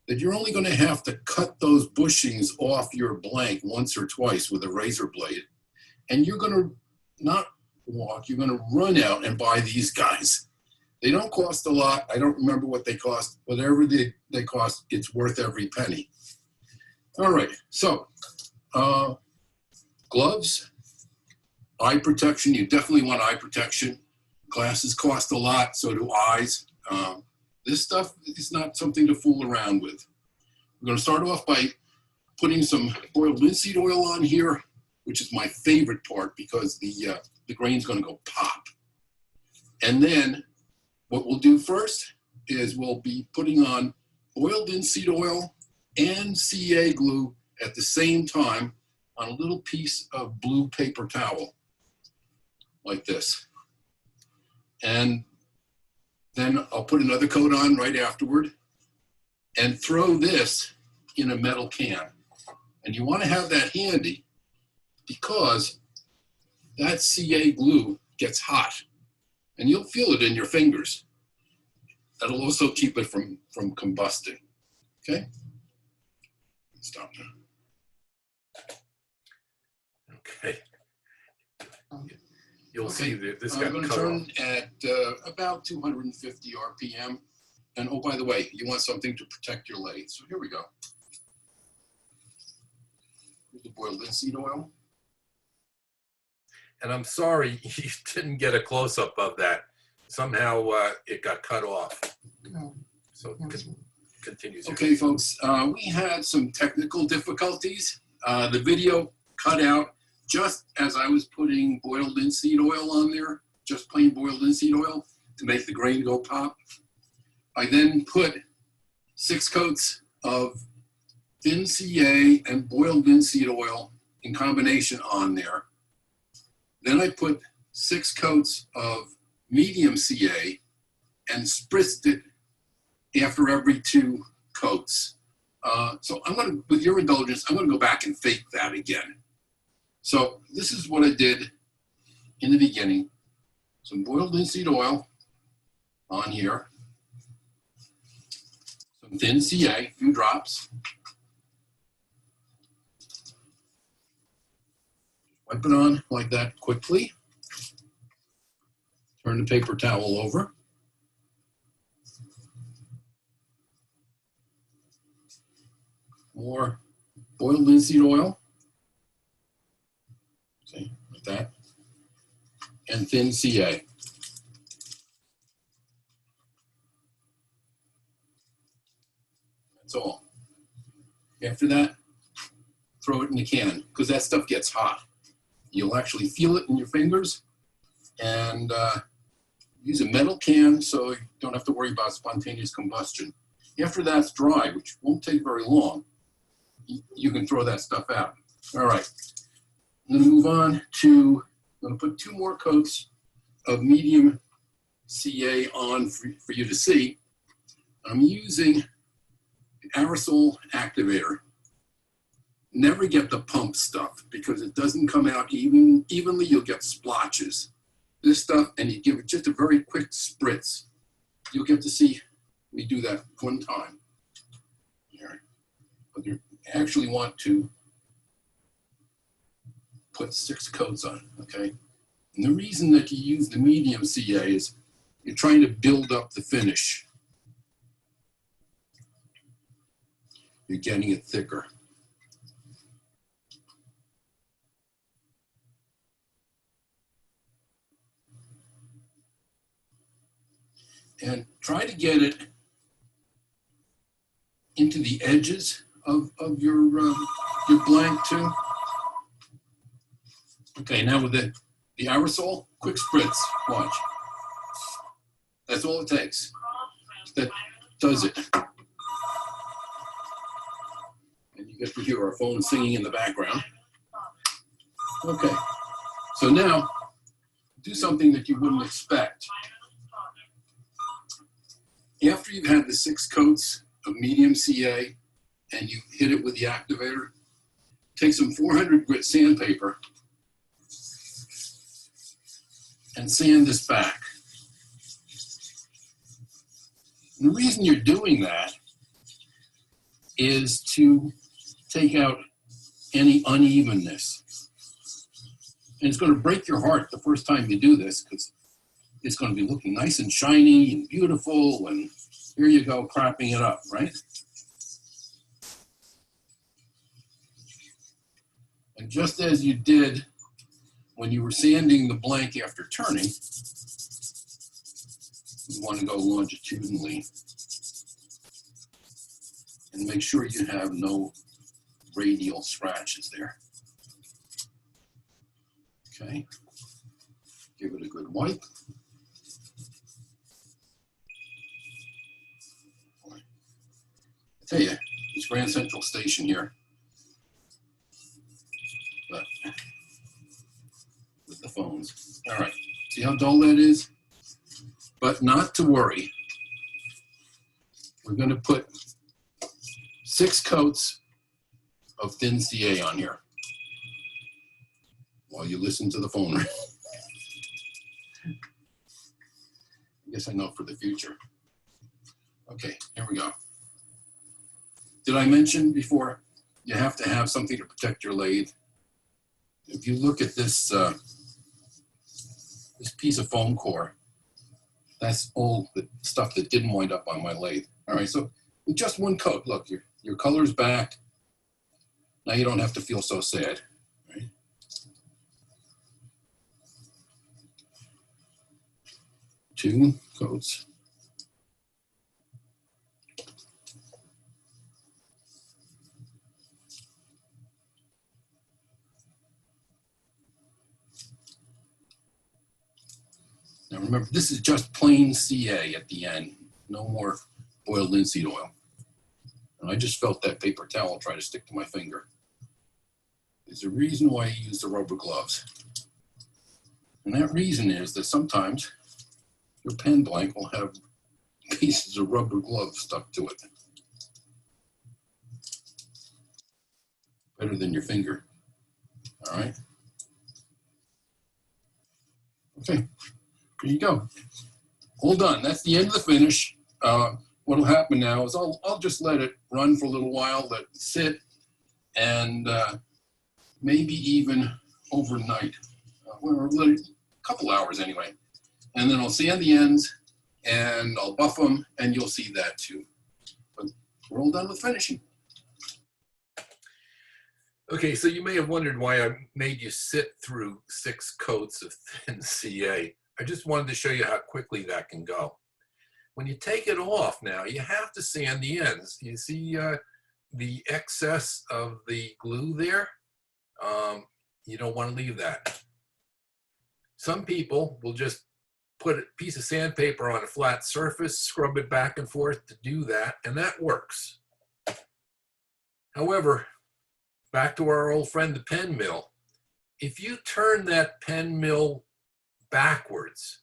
that you're only going to have to cut those bushings off your blank once or twice with a razor blade. And you're going to not walk, you're going to run out and buy these guys. They don't cost a lot. I don't remember what they cost. Whatever they cost, it's worth every penny. All right, so gloves, eye protection. You definitely want eye protection. Glasses cost a lot, so do eyes. This stuff is not something to fool around with. We're going to start off by putting some boiled linseed oil on here, which is my favorite part because the grain's going to go pop. And then what we'll do first is we'll be putting on boiled linseed oil and CA glue at the same time on a little piece of blue paper towel, like this. And then I'll put another coat on right afterward and throw this in a metal can. And you want to have that handy because that CA glue gets hot and you'll feel it in your fingers. That'll also keep it from combusting. Okay? Stop now. Okay. You'll see that this I'm got going to cut off. turn at about 250 RPM. And oh, by the way, you want something to protect your lathe. So here we go. Here's the boiled linseed oil. And I'm sorry you didn't get a close-up of that. Somehow it got cut off. So continues. Okay, folks, we had some technical difficulties. The video cut out just as I was putting boiled linseed oil on there, just plain boiled linseed oil to make the grain go pop. I then put 6 coats of thin CA and boiled linseed oil in combination on there. Then I put 6 coats of medium CA and spritzed it after every 2 coats. So I'm going to, with your indulgence, I'm going to go back and fake that again. So this is what I did in the beginning. Some boiled linseed oil on here. Some thin CA, a few drops. Wipe it on like that quickly. Turn the paper towel over. More boiled linseed oil. Okay, like that. And thin CA. That's all. After that, throw it in the can because that stuff gets hot. You'll actually feel it in your fingers, and use a metal can so you don't have to worry about spontaneous combustion. After that's dry, which won't take very long, you can throw that stuff out. All right, I'm gonna move on to, I'm gonna put 2 more coats of medium CA on for you to see. I'm using the aerosol activator. Never get the pump stuff because it doesn't come out evenly. You'll get splotches. This stuff, and you give it just a very quick spritz. You'll get to see me do that one time. Here. But you actually want to put 6 coats on, okay? And the reason that you use the medium CA is you're trying to build up the finish. You're getting it thicker. try to get it into the edges of your blank too. Okay, now with the aerosol, quick spritz, watch. That's all it takes. That does it. And you get to hear our phone singing in the background. Okay, so now do something that you wouldn't expect. After you've had the 6 coats of medium CA and you hit it with the activator, take some 400 grit sandpaper and sand this back. And the reason you're doing that is to take out any unevenness. And it's going to break your heart the first time you do this because it's going to be looking nice and shiny and beautiful, and here you go, crapping it up, right? And just as you did when you were sanding the blank after turning, you want to go longitudinally and make sure you have no radial scratches there. Okay, give it a good wipe. I tell you, it's Grand Central Station here, but with the phones. All right, see how dull that is? But not to worry. We're going to put 6 coats of thin CA on here while you listen to the phone ring. I guess I know for the future. Okay, here we go. Did I mention before, you have to have something to protect your lathe? If you look at this, this piece of foam core, that's all the stuff that didn't wind up on my lathe. All right, so with just 1 coat, look, your color's back. Now you don't have to feel so sad, right? Two coats. Now remember, this is just plain CA at the end, no more boiled linseed oil. And I just felt that paper towel try to stick to my finger. There's a reason why you use the rubber gloves. And that reason is that sometimes your pen blank will have pieces of rubber glove stuck to it. Better than your finger, all right? Okay. There you go. All done. That's the end of the finish. What'll happen now is I'll just let it run for a little while, let it sit, and maybe even overnight. Or let it, a couple hours anyway. And then I'll sand the ends, and I'll buff them, and you'll see that too. But we're all done with finishing. Okay, so you may have wondered why I made you sit through 6 coats of thin CA. I just wanted to show you how quickly that can go. When you take it off now, you have to sand the ends. You see the excess of the glue there? You don't want to leave that. Some people will just put a piece of sandpaper on a flat surface, scrub it back and forth to do that, and that works. However, back to our old friend, the pen mill. If you turn that pen mill backwards,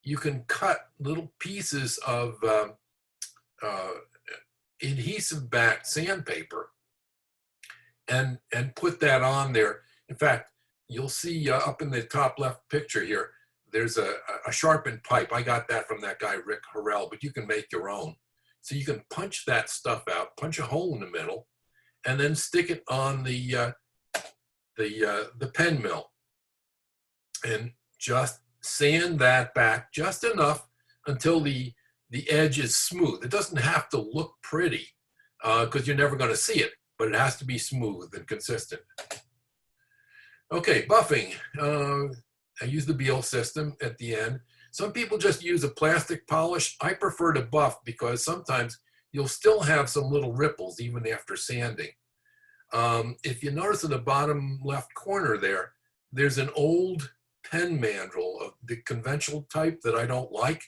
you can cut little pieces of adhesive backed sandpaper and put that on there. In fact, you'll see up in the top left picture here, there's a sharpened pipe. I got that from that guy, Rick Harrell, but you can make your own. So you can punch that stuff out, punch a hole in the middle, and then stick it on the pen mill. And just sand that back just enough until the edge is smooth. It doesn't have to look pretty because you're never going to see it, but it has to be smooth and consistent. Okay, buffing. I use the Beal system at the end. Some people just use a plastic polish. I prefer to buff because sometimes you'll still have some little ripples even after sanding. If you notice in the bottom left corner there, there's an old pen mandrel of the conventional type that I don't like.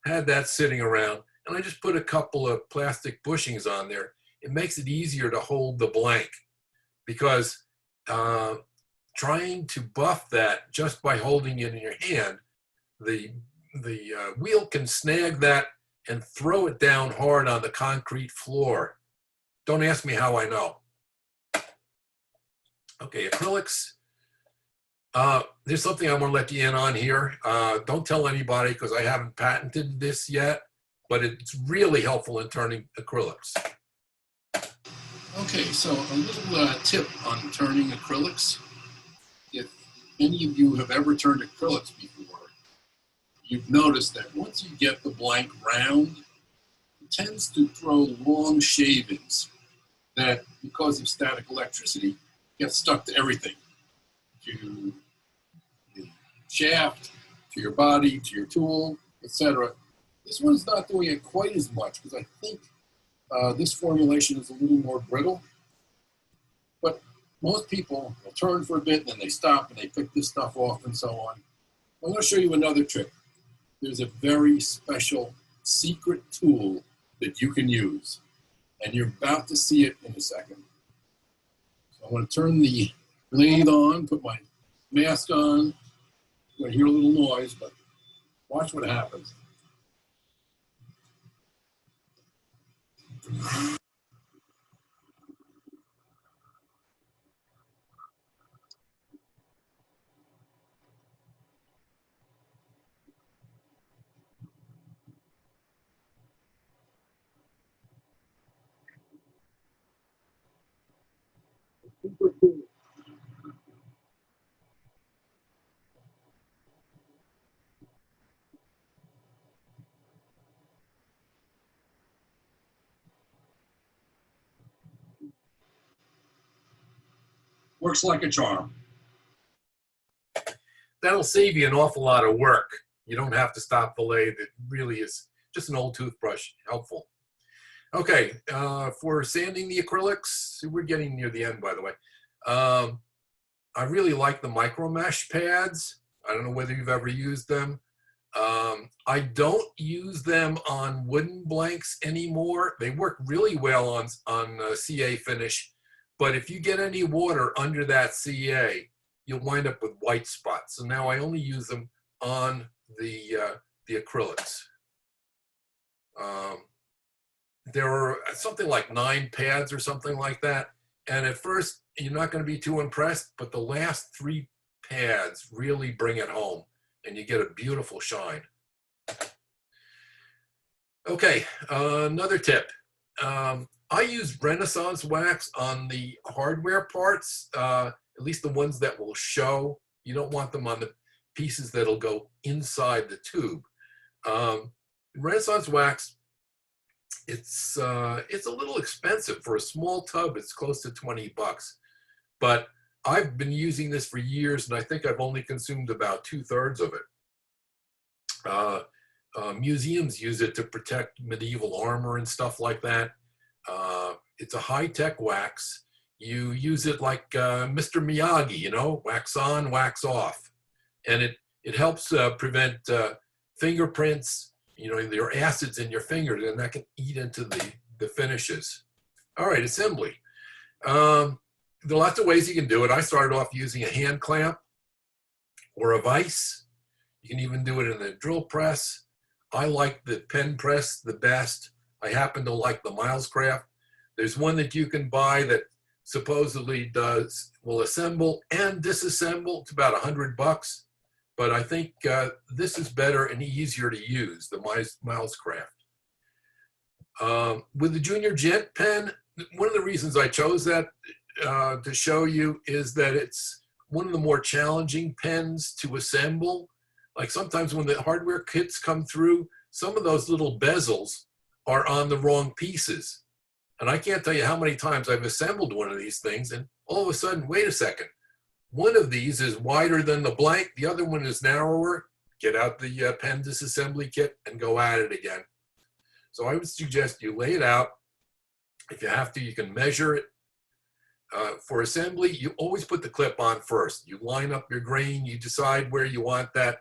Had that sitting around, and I just put a couple of plastic bushings on there. It makes it easier to hold the blank, because trying to buff that just by holding it in your hand, the wheel can snag that and throw it down hard on the concrete floor. Don't ask me how I know. Okay, acrylics. There's something I want to let you in on here. Don't tell anybody because I haven't patented this yet, but it's really helpful in turning acrylics. Okay, so a little tip on turning acrylics. If any of you have ever turned acrylics before, you've noticed that once you get the blank round, it tends to throw long shavings that, because of static electricity, get stuck to everything, to the shaft, to your body, to your tool, etc. This one's not doing it quite as much because I think this formulation is a little more brittle. But most people will turn for a bit and then they stop and they pick this stuff off and so on. I'm going to show you another trick. There's a very special secret tool that you can use, and you're about to see it in a second. So I want to turn the lathe on, put my mask on. You're going to hear a little noise, but watch what happens. Super cool. Works like a charm. That'll save you an awful lot of work. You don't have to stop the lathe. It really is just an old toothbrush, helpful. Okay, for sanding the acrylics, we're getting near the end, by the way. I really like the micro mesh pads. I don't know whether you've ever used them. I don't use them on wooden blanks anymore. They work really well on CA finish, but if you get any water under that CA, you'll wind up with white spots. So now I only use them on the acrylics. There are something like 9 pads or something like that. And at first, you're not going to be too impressed, but the last 3 pads really bring it home, and you get a beautiful shine. Okay, another tip. I use Renaissance wax on the hardware parts, at least the ones that will show. You don't want them on the pieces that'll go inside the tube. Renaissance wax, it's a little expensive. For a small tub, it's close to 20 bucks. But I've been using this for years, and I think I've only consumed about 2/3 of it. Museums use it to protect medieval armor and stuff like that. It's a high-tech wax. You use it like Mr. Miyagi, you know, wax on, wax off. And it helps prevent fingerprints, you know, your acids in your fingers, and that can eat into the finishes. All right, assembly. There are lots of ways you can do it. I started off using a hand clamp or a vise. You can even do it in a drill press. I like the pen press the best. I happen to like the Milescraft. There's one that you can buy that supposedly will assemble and disassemble. It's about 100 bucks. But I think this is better and easier to use, the Milescraft. With the Junior Gent pen, one of the reasons I chose that to show you is that it's one of the more challenging pens to assemble. Like sometimes when the hardware kits come through, some of those little bezels are on the wrong pieces. And I can't tell you how many times I've assembled one of these things and all of a sudden, wait a second, one of these is wider than the blank, the other one is narrower. get out the pen disassembly kit and go at it again. So I would suggest you lay it out. If you have to, you can measure it. For assembly, you always put the clip on first. You line up your grain, you decide where you want that.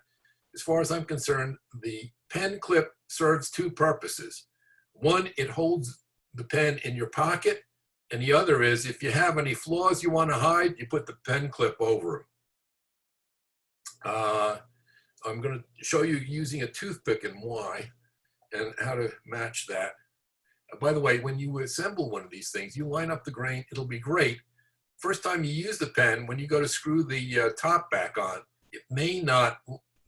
As far as I'm concerned, the pen clip serves two purposes. One, it holds the pen in your pocket, and the other is if you have any flaws you want to hide, you put the pen clip over them. I'm going to show you using a toothpick and why, and how to match that. By the way, when you assemble one of these things, you line up the grain, it'll be great. First time you use the pen, when you go to screw the top back on,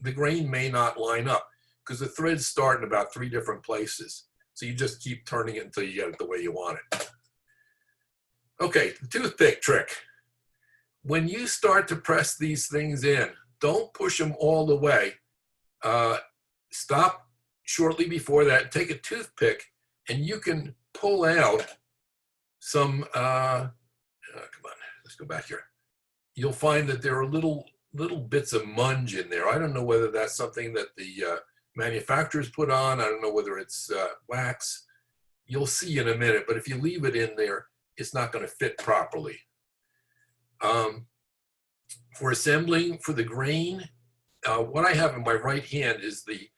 the grain may not line up because the threads start in about 3 different places. So you just keep turning it until you get it the way you want it. Okay, the toothpick trick. When you start to press these things in, don't push them all the way. Stop shortly before that, take a toothpick, and you can pull out some, come on, let's go back here. You'll find that there are little bits of munge in there. I don't know whether that's something that the manufacturers put on. I don't know whether it's wax. You'll see in a minute, but if you leave it in there, it's not going to fit properly. For assembling for the grain, what I have in my right hand is the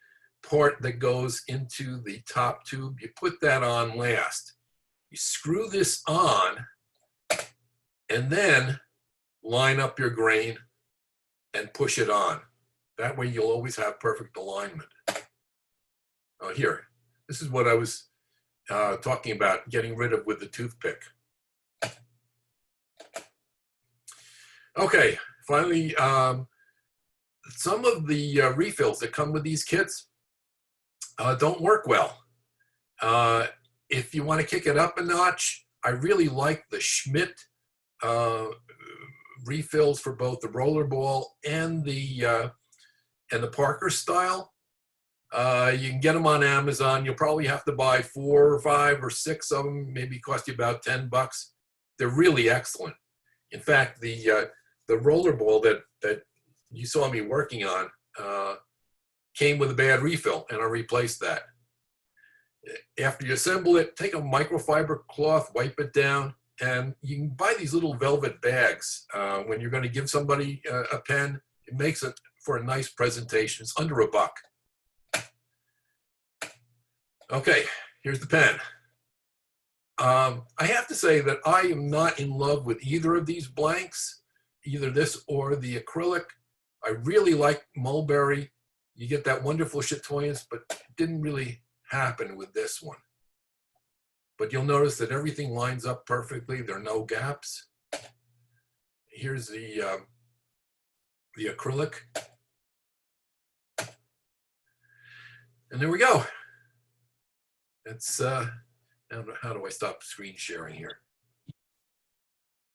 part that goes into the top tube. You put that on last. You screw this on and then line up your grain and push it on. That way you'll always have perfect alignment. Here, this is what I was talking about getting rid of with the toothpick. Okay, finally, some of the refills that come with these kits don't work well. If you want to kick it up a notch, I really like the Schmidt refills for both the rollerball and the Parker style. You can get them on Amazon. You'll probably have to buy 4 or 5 or 6 of them, maybe cost you about $10. They're really excellent. In fact, the rollerball that you saw me working on came with a bad refill, and I replaced that. After you assemble it, take a microfiber cloth, wipe it down, and you can buy these little velvet bags when you're going to give somebody a pen. It makes it for a nice presentation. It's under $1. Okay, here's the pen. I have to say that I am not in love with either of these blanks, either this or the acrylic. I really like mulberry. You get that wonderful chatoyance, but it didn't really happen with this one. But you'll notice that everything lines up perfectly. There are no gaps. Here's the acrylic. And there we go. It's, now how do I stop screen sharing here?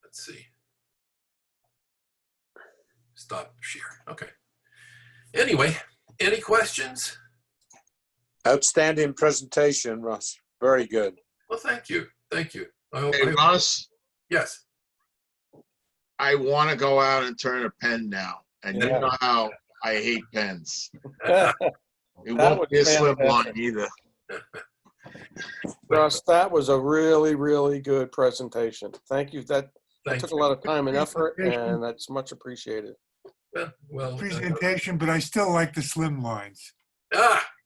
Let's see. Stop share. Okay. Anyway, any questions? Outstanding presentation, Russ. Very good. Well, thank you. Thank you. Hey, Russ, Yes. I want to go out and turn a pen now. And you Yeah. know how I hate pens. That It won't be a was slip line fantastic. either. Russ, that was a really, really good presentation. Thank you. That Thank took you. a lot of time and effort, and that's much appreciated. Well, Presentation, but I still like the slim lines.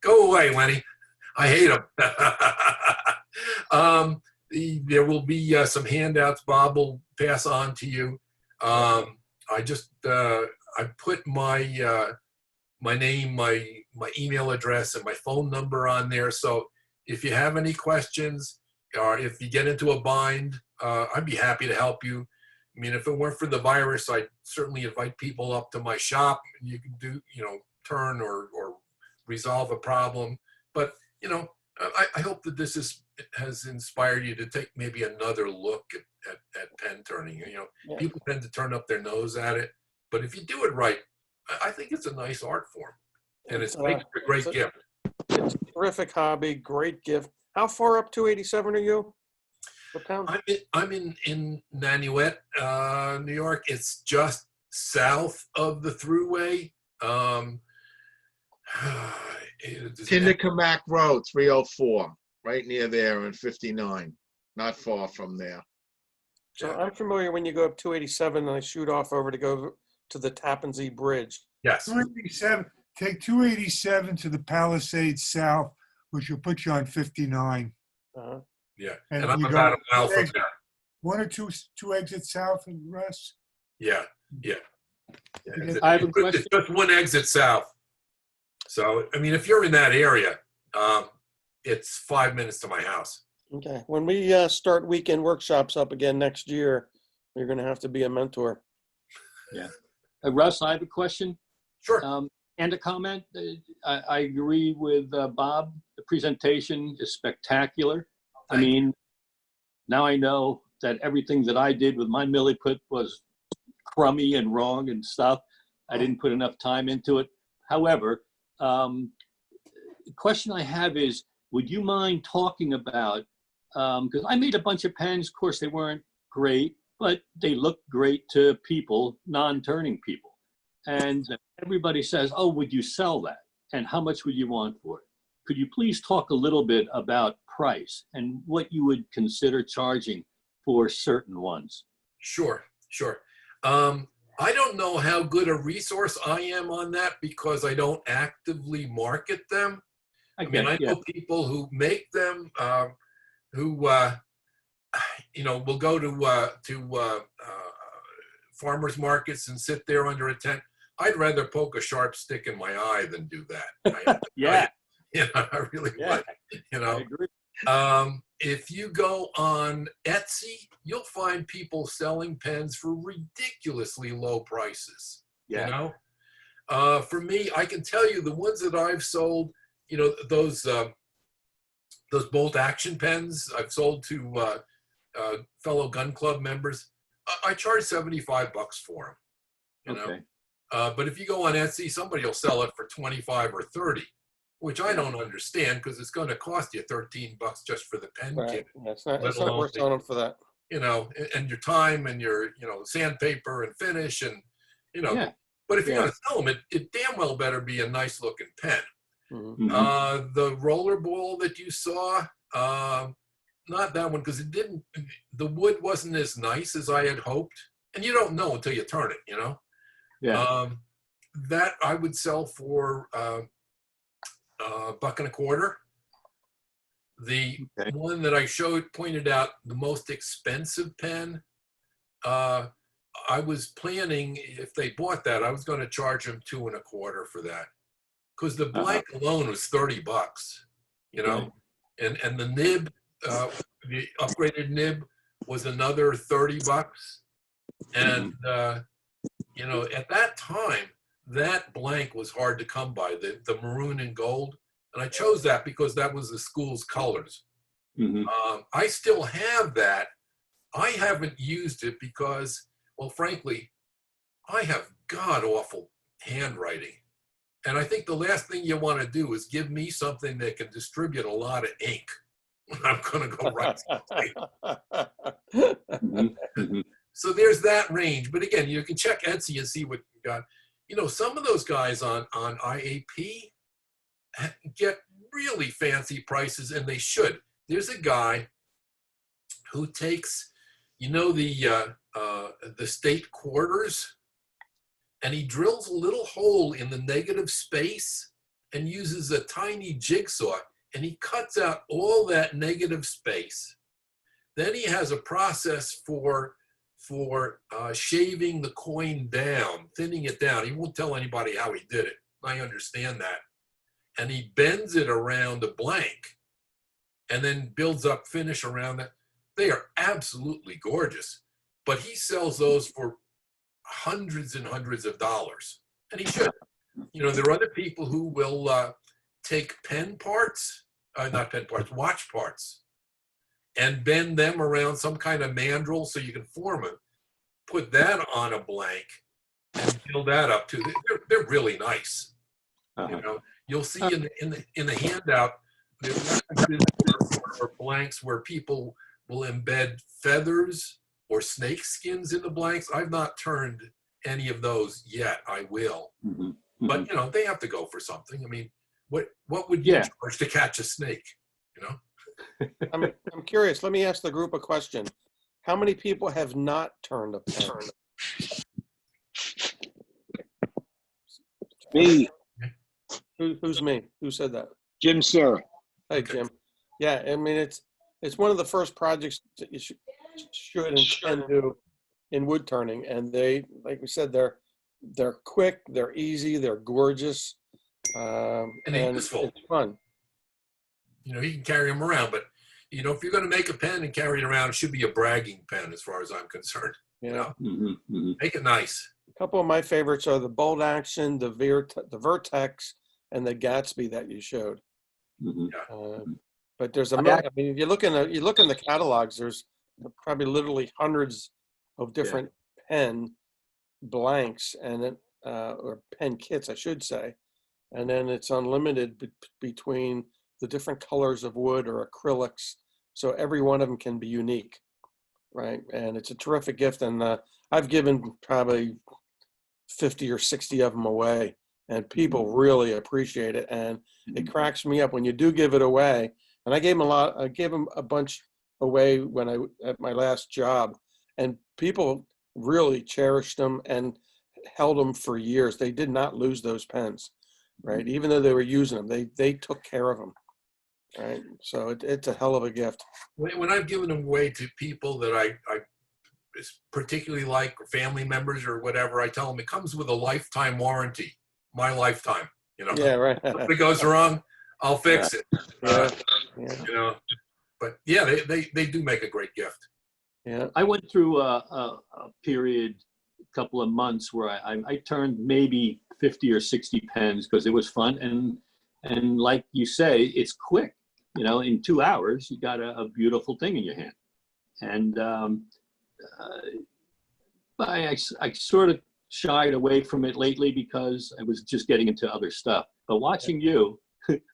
Go away, Lenny. I hate them. There will be some handouts Bob will pass on to you. I put my my name, my email address, and my phone number on there. So if you have any questions, or if you get into a bind, I'd be happy to help you. I mean, if it weren't for the virus, I'd certainly invite people up to my shop. You can do, turn or resolve a problem. But, I hope that this has inspired you to take maybe another look at pen turning. Yeah. People tend to turn up their nose at it. But if you do it right, I think it's a nice art form. And it's makes a great gift. It's a terrific hobby, great gift. How far up 287 are you? What town? I'm in Nanuet, New York. It's just south of the Thruway. Tindercamac Road, 304, right near there in 59, not far from there. So I'm familiar when you go up 287 and I shoot off over to go to the Tappan Zee Bridge. Yes. 287, take 287 to the Palisades South, which will put you on 59. Uh-huh. Yeah. And And I'm you go about a mile from exit. there. One or two exits south of Russ. Yeah. Yeah. Yeah. I have a It's question. just one exit south. So, I mean, if you're in that area, it's 5 minutes to my house. Okay. When we start weekend workshops up again next year, you're going to have to be a mentor. Russ, I have a question Sure. and a comment. I agree with Bob. The presentation is spectacular. I Thank mean, now I know that everything that I did with my milliput was crummy and wrong and stuff. I didn't put enough time into it. However, the question I have is, would you mind talking about, because I made a bunch of pens, of course they weren't great, but they looked great to people, non-turning people. And everybody says, oh, would you sell that? And how much would you want for it? Could you please talk a little bit about price and what you would consider charging for certain ones? Sure. I don't know how good a resource I am on that because I don't actively market them. I mean, I know people who make them, who will go to farmers markets and sit there under a tent. I'd rather poke a sharp stick in my eye than do that. I really would. I agree. If you go on Etsy, you'll find people selling pens for ridiculously low prices. For me, I can tell you the ones that I've sold, those bolt action pens I've sold to fellow gun club members. I charge $75 for them. Okay. But if you go on Etsy, somebody will sell it for 25 or 30, which I don't understand because it's going to cost you $13 just for the pen Right. kit. Yeah, it's not worth selling them for that. And your time and your, sandpaper and finish and, but if you're going to sell them, it damn well better be a nice looking pen. Mm-hmm. The roller ball that you saw, not that one because the wood wasn't as nice as I had hoped. And you don't know until you turn it, that I would sell for $1.25. The one that I pointed out, the most expensive pen, I was planning, if they bought that, I was going to charge them $2.25 for that. Because the blank alone was $30, and the nib, the upgraded nib was another $30. And, at that time, that blank was hard to come by, the maroon and gold. And I chose that because that was the school's colors. Mm-hmm. I still have that. I haven't used it because, well, frankly, I have god-awful handwriting. And I think the last thing you want to do is give me something that can distribute a lot of ink when I'm going to go write something. Mm-hmm. So there's that range. But again, you can check Etsy and see what you got. Some of those guys on IAP get really fancy prices, and they should. There's a guy who takes, the state quarters, and he drills a little hole in the negative space and uses a tiny jigsaw, and he cuts out all that negative space. Then he has a process for shaving the coin down, thinning it down. He won't tell anybody how he did it. I understand that. And he bends it around a blank and then builds up finish around that. They are absolutely gorgeous, but he sells those for hundreds and hundreds of dollars. And he should. There are other people who will take watch parts, and bend them around some kind of mandrel so you can form it. Put that on a blank and build that up too. They're really nice. You'll see in the handout there are blanks where people will embed feathers or snake skins in the blanks. I've not turned any of those yet. I will. Mm-hmm. but you know, they have to go for something. I mean, what would you Yeah. charge to catch a snake? You know? I'm curious. Let me ask the group a question. How many people have not turned a pen? Me, Who's me? Who said that? Jim Sir. Hey, Okay. Jim. Yeah, I mean, it's one of the first projects that you should and can do in wood turning. And they, like we said, they're quick, they're easy, they're gorgeous, And and useful. it's fun. You know, you can carry them around, but you know, if you're going to make a pen and carry it around, it should be a bragging pen, as far as I'm concerned. Yeah. You know? Make it nice. A couple of my favorites are the Bold Action, the Vertex, and the Gatsby that you showed. But there's I mean, if you look in the catalogs, there's probably literally hundreds of different pen blanks and then or pen kits, I should say, and then it's unlimited between the different colors of wood or acrylics, so every one of them can be unique, right? And it's a terrific gift, and I've given probably 50 or 60 of them away, and people really appreciate it. And it cracks me up when you do give it away. And I gave them a bunch away at my last job, and people really cherished them and held them for years. They did not lose those pens, right? Even though they were using them, they took care of them, right? So it's a hell of a gift. When I've given them away to people that I particularly like, or family members or whatever, I tell them it comes with a lifetime warranty, my lifetime. You know, Yeah, right. if it goes wrong, I'll fix it. Yeah. You know, but yeah, they do make a great gift. Yeah. I went through a period, a couple of months where I turned maybe 50 or 60 pens because it was fun. And like you say, it's quick. You know, in 2 hours, you got a beautiful thing in your hand. And I sort of shied away from it lately because I was just getting into other stuff. But watching you,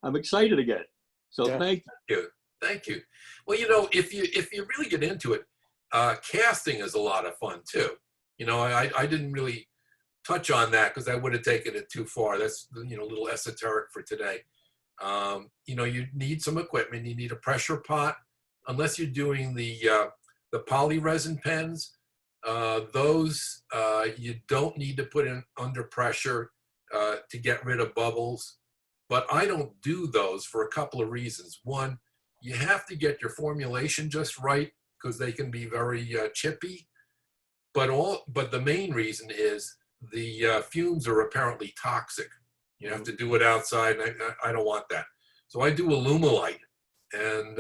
I'm excited again. So Yeah. thank you. Thank you. Well, you know, if you really get into it, casting is a lot of fun too. You know, I didn't really touch on that because I would have taken it too far. That's, you know, a little esoteric for today. You know, you need some equipment. You need a pressure pot, unless you're doing the poly resin pens. Those you don't need to put in under pressure to get rid of bubbles. But I don't do those for a couple of reasons. One, you have to get your formulation just right because they can be very chippy. But the main reason is the fumes are apparently toxic. You have to do it outside, and I don't want that. So I do Alumilite, and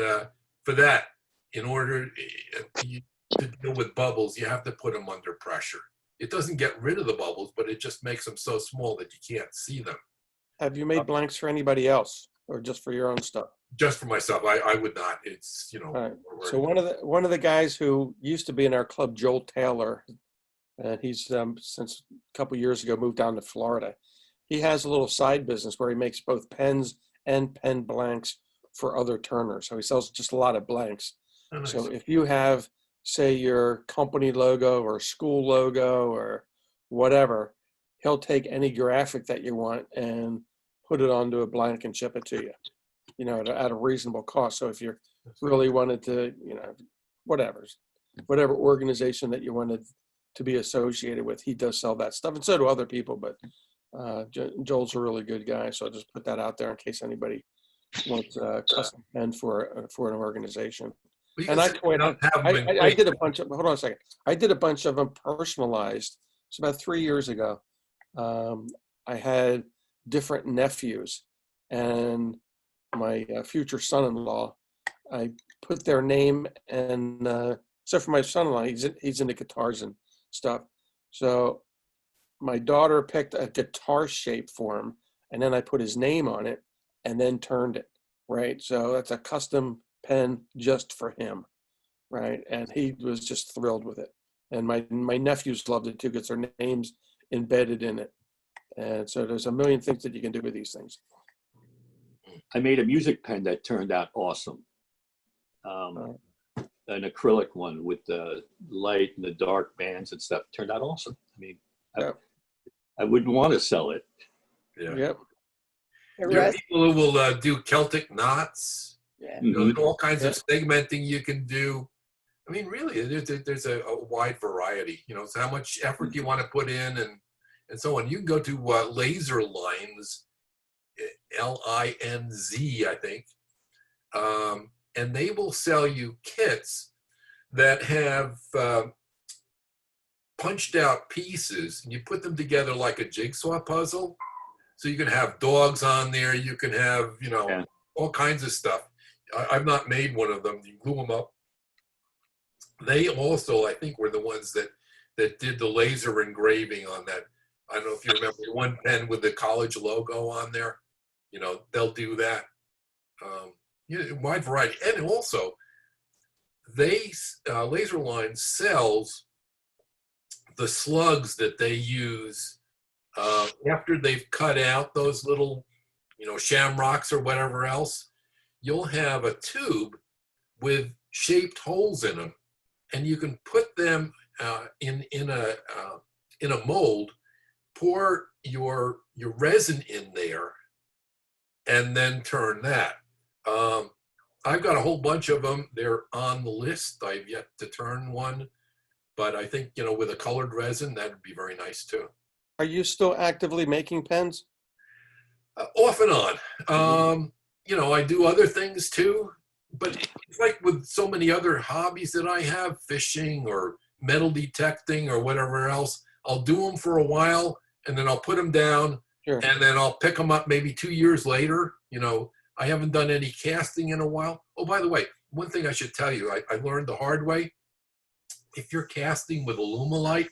for that, in order to deal with bubbles, you have to put them under pressure. It doesn't get rid of the bubbles, but it just makes them so small that you can't see them. Have you made blanks for anybody else or just for your own stuff? Just for myself, I would not. It's, you know. All right. So one of the guys who used to be in our club, Joel Taylor, and he's since a couple years ago moved down to Florida. He has a little side business where he makes both pens and pen blanks for other turners. So he sells just a lot of blanks. Oh, nice. So if you have, say, your company logo or school logo or whatever, he'll take any graphic that you want and put it onto a blank and ship it to you, you know, at a reasonable cost. So if you really wanted to, you know, whatever organization that you wanted to be associated with, he does sell that stuff. And so do other people, but Joel's a really good guy. So I'll just put that out there in case anybody wants a custom pen for an organization. And I did a bunch of, hold on a second. I did a bunch of them personalized. It's about 3 years ago. I had different nephews and my future son-in-law. I put their name and so for my son-in-law, he's into guitars and stuff. So my daughter picked a guitar shape for him, and then I put his name on it and then turned it, right? So that's a custom pen just for him, right? And he was just thrilled with it. And my nephews loved it too because their name's embedded in it. And so there's a million things that you can do with these things. I made a music pen that turned out awesome. An acrylic one with the light and the dark bands and stuff turned out awesome. I mean, Yeah. I wouldn't want to sell it. Yeah. Yep. The There are rest, people who will do Celtic knots. yeah. You know, Mhm. all kinds of Yeah. segmenting you can do. I mean, really, there's a wide variety. You know, it's how much effort you want to put in and so on. You can go to Laser Lines, Linz, I think, and they will sell you kits that have punched out pieces, and you put them together like a jigsaw puzzle. So you can have dogs on there. You can have, you know, Yeah. all kinds of stuff. I've not made one of them. You glue them up. They also, I think, were the ones that did the laser engraving on that. I don't know if you remember the one pen with the college logo on there. You know, they'll do that. Yeah, wide variety. And also, they Laser Line sells the slugs that they use after they've cut out those little, you know, shamrocks or whatever else. You'll have a tube with shaped holes in them, and you can put them in a mold, pour your resin in there, and then turn that. I've got a whole bunch of them. They're on the list. I've yet to turn one, but I think, you know, with a colored resin, that'd be very nice too. Are you still actively making pens? Off and on. You know, I do other things too, but it's like with so many other hobbies that I have, fishing or metal detecting or whatever else, I'll do them for a while and then I'll put them down. Sure. And then I'll pick them up maybe 2 years later. You know, I haven't done any casting in a while. Oh, by the way, one thing I should tell you, I learned the hard way. If you're casting with Alumilite,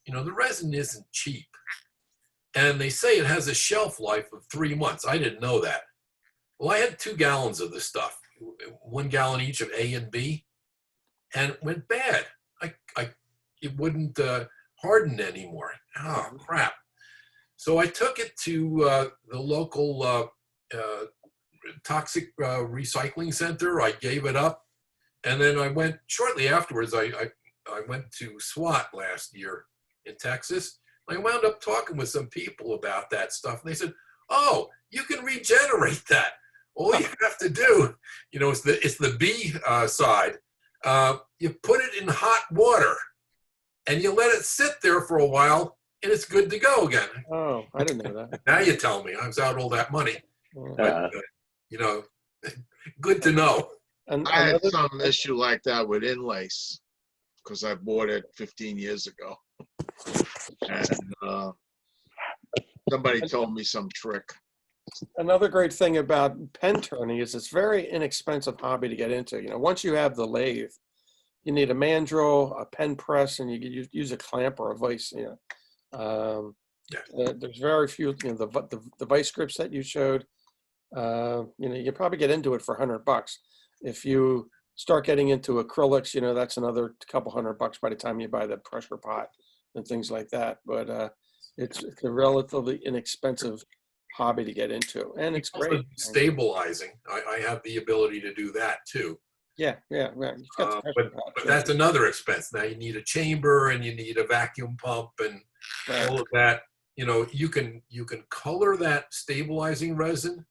you know, the resin isn't cheap. And they say it has a shelf life of 3 months. I didn't know that. Well, I had 2 gallons of this stuff, 1 gallon each of A and B, and it went bad. It wouldn't harden anymore. Oh, crap. So I took it to the local toxic recycling center. I gave it up. And then I went, shortly afterwards, I went to SWAT last year in Texas. I wound up talking with some people about that stuff. And they said, oh, you can regenerate that. All you have to do, you know, it's the B side. You put it in hot water and you let it sit there for a while and it's good to go again. Oh, I didn't know that. Now you tell me I was out all that money. Yeah. But, you know, good to know. And I had another- some issue like that with inlays because I bought it 15 years ago. And somebody told me some trick. Another great thing about pen turning is it's very inexpensive hobby to get into. You know, once you have the lathe, you need a mandrel, a pen press, and you can use a clamp or a vise. You know, there's very few. You know, the vice grips that you showed. You know, you can probably get into it for $100. If you start getting into acrylics, you know, that's another couple $100 by the time you buy the pressure pot and things like that. But it's a relatively inexpensive hobby to get into, and it's Also great. stabilizing. I have the ability to do that too. Yeah. You've got the pressure pot, But too. that's another expense. Now you need a chamber and you need a vacuum pump and Right. all of that. You know, you can color that stabilizing resin.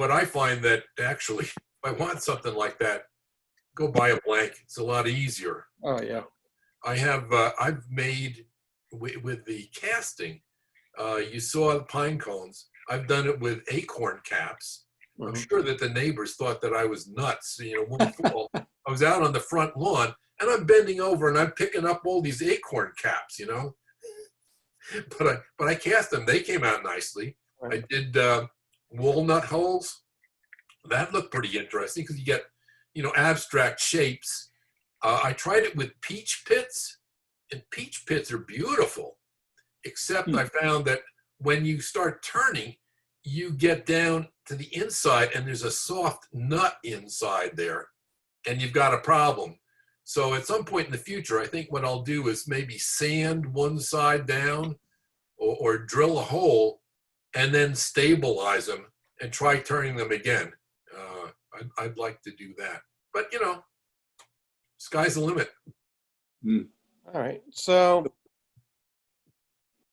But I find that actually, if I want something like that, go buy a blank. It's a lot easier. Oh yeah. I've made with the casting. You saw the pine cones. I've done it with acorn caps. I'm Mhm. sure that the neighbors thought that I was nuts. You know, one fall, I was out on the front lawn and I'm bending over and I'm picking up all these acorn caps, you know. But I cast them. They came out nicely. Right. I did walnut holes. That looked pretty interesting because you get, you know, abstract shapes. I tried it with peach pits, and peach pits are beautiful, except I found that when you start turning, you get down to the inside and there's a soft nut inside there and you've got a problem. So at some point in the future, I think what I'll do is maybe sand one side down or drill a hole and then stabilize them and try turning them again. I'd like to do that. But, you know, sky's the limit. All right. So